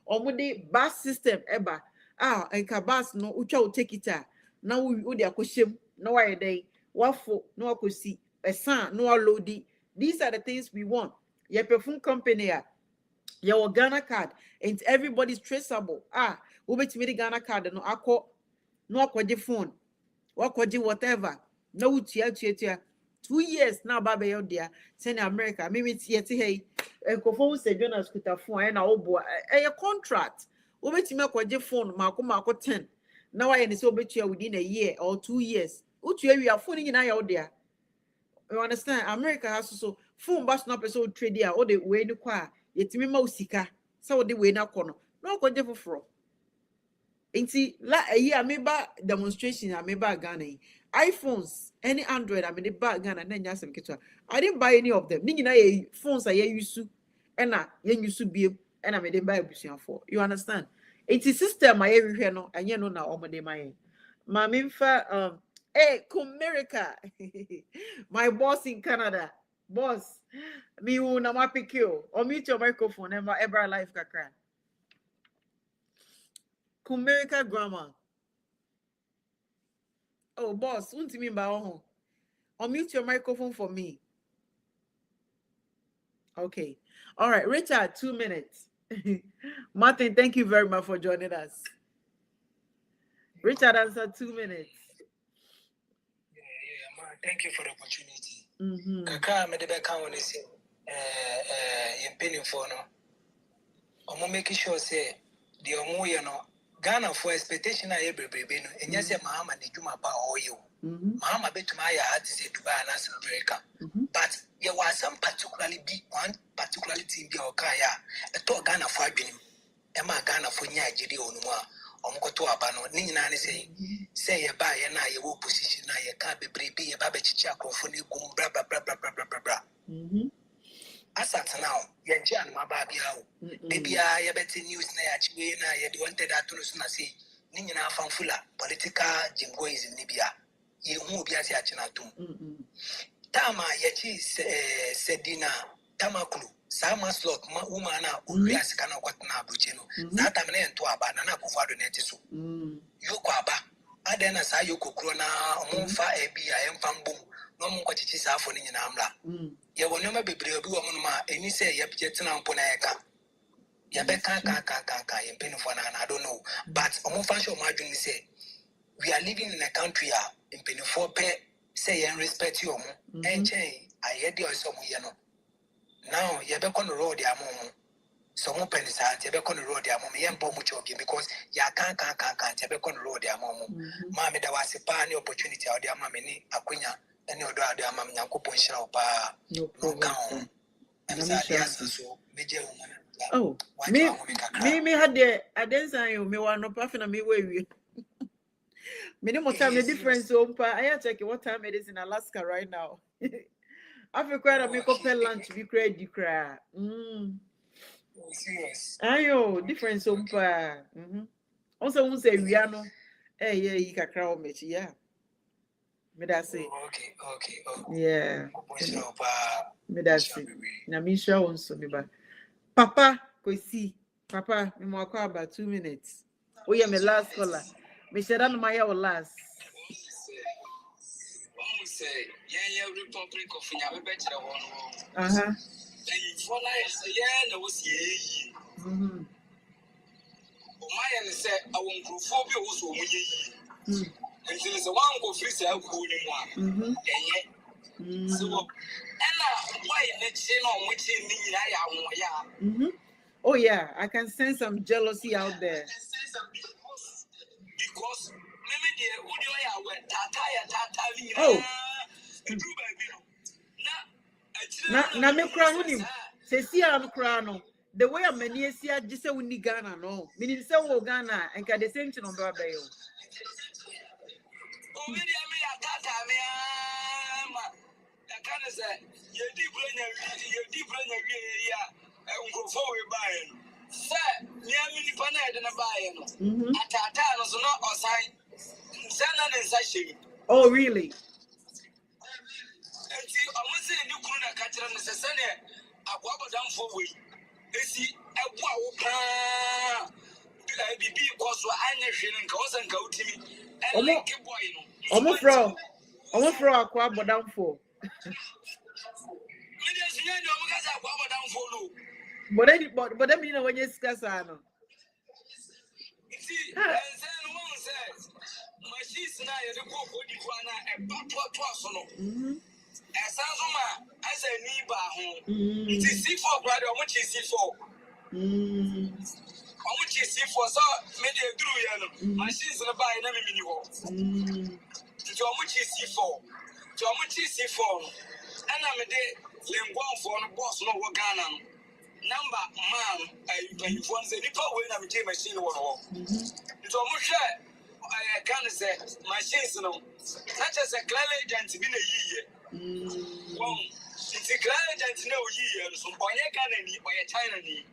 omo the bus system eba and bus no ucha will take it now we dey akoshem no why dey wafo no akosi esan no loadi. These are the things we want. Your perfume company your Ghana card and everybody's traceable. Ubet me the Ghana card no akwaje phone, wakwaje whatever. No tia 2 years now baba yo dia send America. Maybe tieti hey phone say Jonas kuta phone and obo a contract. Ubet me akwaje phone mako 10. Now I say obet within a year or 2 years. Utu we are phone in your there. You understand? America has so phone bus no person trade there all the way no kwa yetimi ma usika so the way na kono no kwaje foforo enti la ayi ameba demonstration ameba Ghana iPhones any Android ameba ba Ghana na nya asem ketwa. I didn't buy any of them ni nyina ye phones a ye use na ye use biem na me dey buy busian for. You understand? Enti system aye hwehwe no anye no na omode maye ma memfa hey Kumerica my boss in Canada. Boss, me who na mapikio or mute your microphone and ever life kakra. Kumerica grammar. Oh, boss, won't you mean by or mute your microphone for me? Okay. All right, Richard, 2 minutes. Martin, thank you very much for joining us. Richard, answer 2 minutes. Thank you for the opportunity. Kaka medebe ka woni se yempeni for no. Omo make sure say the omo ye no Ghana for expectation aye bebrebe no enya se mahama ne dwuma ba oyo. Mahama betuma ya hard say Dubai and America. But there was some particularly big one particularly team bi o kan ya e to Ghana for adwenim. E ma Ghana for nya agide onum a omokoto aba no ni nyina ne say ye ba ye na ye wo position na ye ka bebrebe ye ba be chichi akrofo ne gum bra bra bra bra bra bra bra. Asat now ye nje an ma ba bia o bibia ye beti news na ya chiwe na ye de wanted that to na say ni nyina fanfula political jingoism ni bia ye hu obi ase achina tum tama ye chi sedina tamakulu sama slot woman na uri asika na kwatna abuche no na tam na ento aba na akufo ado na etiso yoko aba ada na sa yoko kro na omfa ebi a emfa mbom no mo kwachichi sa afo ni nyina amra ye wono ma bebre obi wo mo ma eni se ye tena mpo na yeka ye be ka ye penifo na I don't know but omfa show ma adwini say we are living in a country in penifo pe say ye respect you omo enche ayede osomo ye no now ye be kono road ya mom so mo penisa ye be kono road ya mom ye mpo mu chogi because ya kan ye be kono road ya mom ma me da wase pa ni opportunity a odi ama me ni akwanya ene odo ade ama me Nyankopon hira opa no problem oh me had the adensan you me wan no pafe na me we minimum time the difference I check what time it is in Alaska right now. Africa make up lunch be crazy cry. Ayo difference also who say we are no yeah you can cry on me yeah. Me that say okay yeah me that say na me sure on so me ba papa go see papa me mo call about 2 minutes. Oh yeah, my last caller. Me said that my last. Say, yeah, Republic of Yama better one. And for life, yeah, no was ye. My said, I won't grow phobia was over ye. And there is a one go free cell cooling one. So, and why let's know which in me, oh, yeah, I can sense some jealousy out there. Because maybe oh. Na me kra no nim se si am kra no the way am mani asia just say we ni Ghana no meaning say wo Ghana and the same thing on bra ba yo can say you di branya ya ngofo we buy sir me amini pana e na buy no atata no so no osan sana ne sashemi. Oh really? Enti omusi ni kunu na kachira no sesane agwabodam fo we esi ebu awo pa bibi koso anya hwene nka osan ka utimi elike boy no omo fro akwa bodam fo but them you know when you discuss ano see one says machines na ye ko di kwana e bato aso no esazuma as a niba ho it is C4 brother omo chi C4 omo chi C4 so me dey duru ya no machines na buy na me mini ho to omo chi C4 to omo chi C4 ana me dey lengwan for no boss no wo Ghana no number man phone say nipa we na me dey machine wo no to omo hwe I can say machines no such as a clear agent be na yiye one it's a clear agent na yiye so boye Ghana ni boye China ni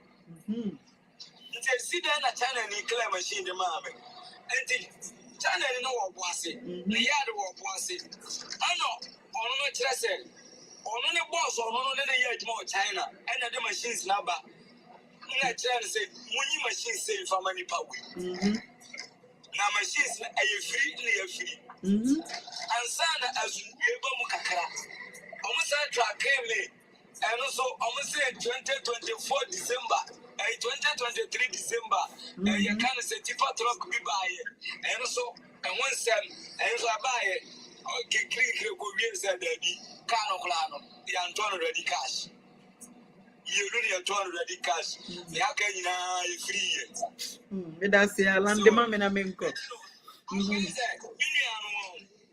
it's a see na China ni clear machine de ma me and China ni no wo boase the yard wo boase ano ono no kire say ono ne boss ono no ne ye adwuma China and the machines na ba na kire say munyi machine say fa mani pa we na machines na free na free and sana as we ba mu kakara omo sa track me And also, I'm say 2024 December, 2023 December, you can't say Tifa truck be by it. And also, and one sem, and so I buy it. Okay, click, go said that the Cano, the Antonio ready cash. You really are 200 ready cash. The Akana free. That's the land the mamma and Menko. The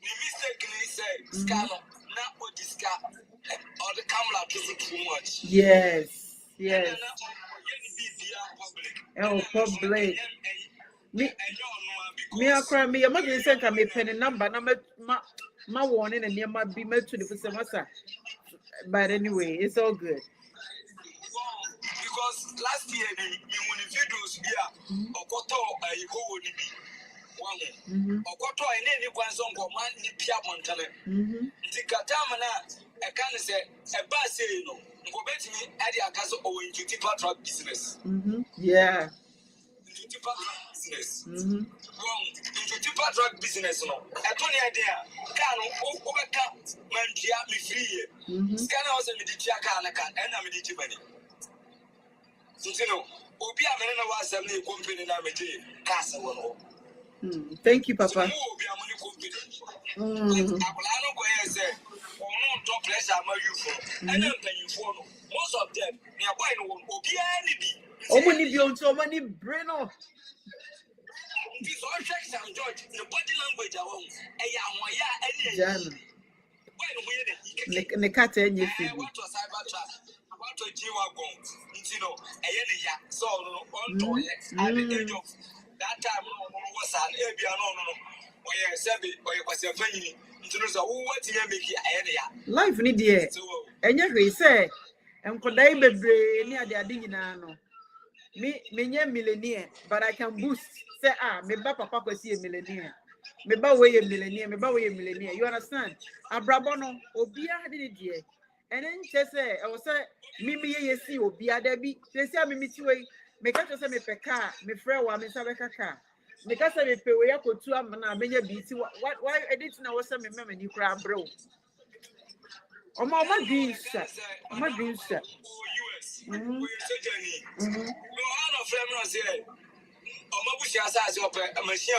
mistakenly said, Scano, not what this car or the camera is too much. Yes, yes. Oh, public. Me a cry me. I'm not going to send me penny number. My warning and near my be made to the semester. But anyway, it's all good. Because last year, the individuals here, or Koto, you go with me. Or Koto, and then you can song for man, Nipia Montana. The Katamana, I can't say a bus, you know, go back to me at the castle or into Tipa truck business. Yeah. Into Tipa truck business. Into Tipa truck business. No, I don't idea. Can overcome Mantia me free. Scanner was a Medichaka and I'm a Digimani. So, you know, Obia Menna was a new company in Amity, Castle. Thank you, Papa. Most of them, they are buying oh, many beyond so many Breno. These all checks and judge the body language are home. Jan. Nekata and you what was Cybertruck? What was Jiwa? You know, so on to it at the age of that time was an Abiano, or a Sabi, or it was a penny. What you make here? Life need dear. And you say, and could I be near the Adinano? Me, millionaire, but I can boost. Say, me papa see a millionaire. Me way a millionaire, me way a millionaire. You understand? A Brabono, Obia did it dear. And then she say, I was say, Mimi, ye see, Obia Debbie. They say, me meet you, make us say me peka, me friend, wa me sabeka. Because I pay we go to a man, many busy. Why I didn't know what some member you crab bro. Oh, my dreams, sir. My dreams, sir. No, I'm not here. Oh, my bush has a machine.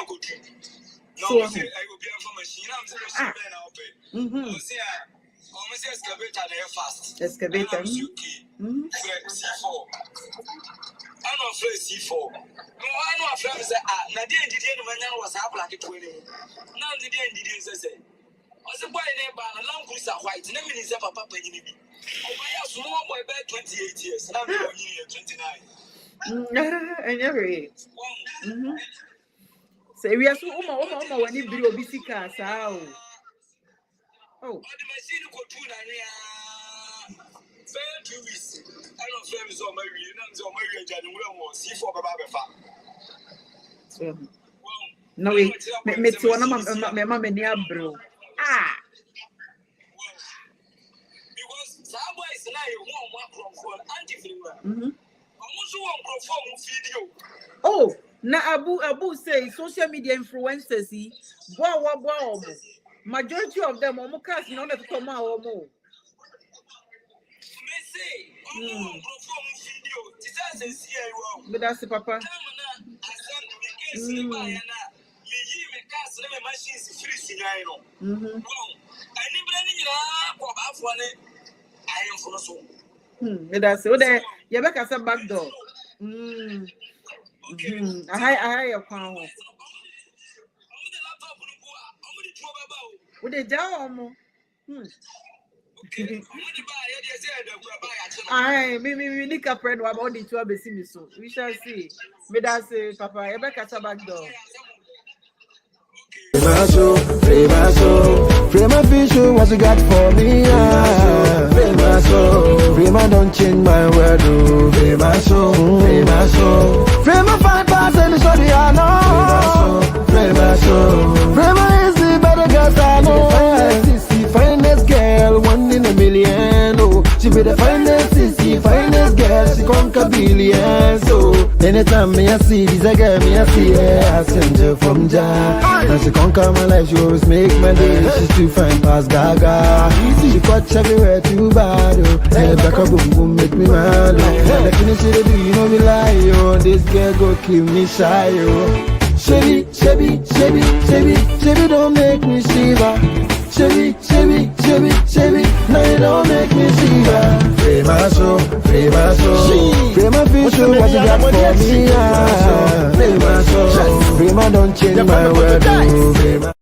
No, I will be a machine. I'm the machine. Almost excavator there fast. Excavator. C4. I'm not afraid C4. No, I'm not afraid to say, Nadia did the was up like a 20. Now the day say, was a boy named a long goose are white, never is a papa penny. Oh, my house, more boy bed 28 years, and I'm 29. I never ate. Say, we are so almost when you build a busy car. Oh, the machine go to fair 2 weeks. I don't feel so married, and so married, and we won't see for Baba. No, me to one of my mamma near bro. Because Sabo is now one anti-flavor. Also, one video. Oh, now Abu say social media influencers, wow. Majority of them are cast in order to come out or more. But that's the Papa. That's it. There, you back as a back door. I have found. Would they down? I me nick a friend about the 2 me so. We shall see. Me that's Papa. I back at a back door. Frema Fisher, what you got for me? Frema don't change my word. Frema Frema 5% so the I know. Frema is the better girl I know. Finest girl, 1 in a million. Oh, she be the finest, finest girl. She conquer billions. So. Anytime me I see this, I get me I see her. I send her from Jah. And she conquer my life, she always make my day. She's too fine past Gaga. She touch everywhere too bad, oh. Hey, back up, boom, boom, make me mad, oh. The finish she do, you know me lie, oh. This girl go kill me shy, oh. Chevy, don't make me shiver. Chevy, now you don't make me shiver. Free my soul, free my future, what you got for me, yeah. Free my soul, free my don't change my world,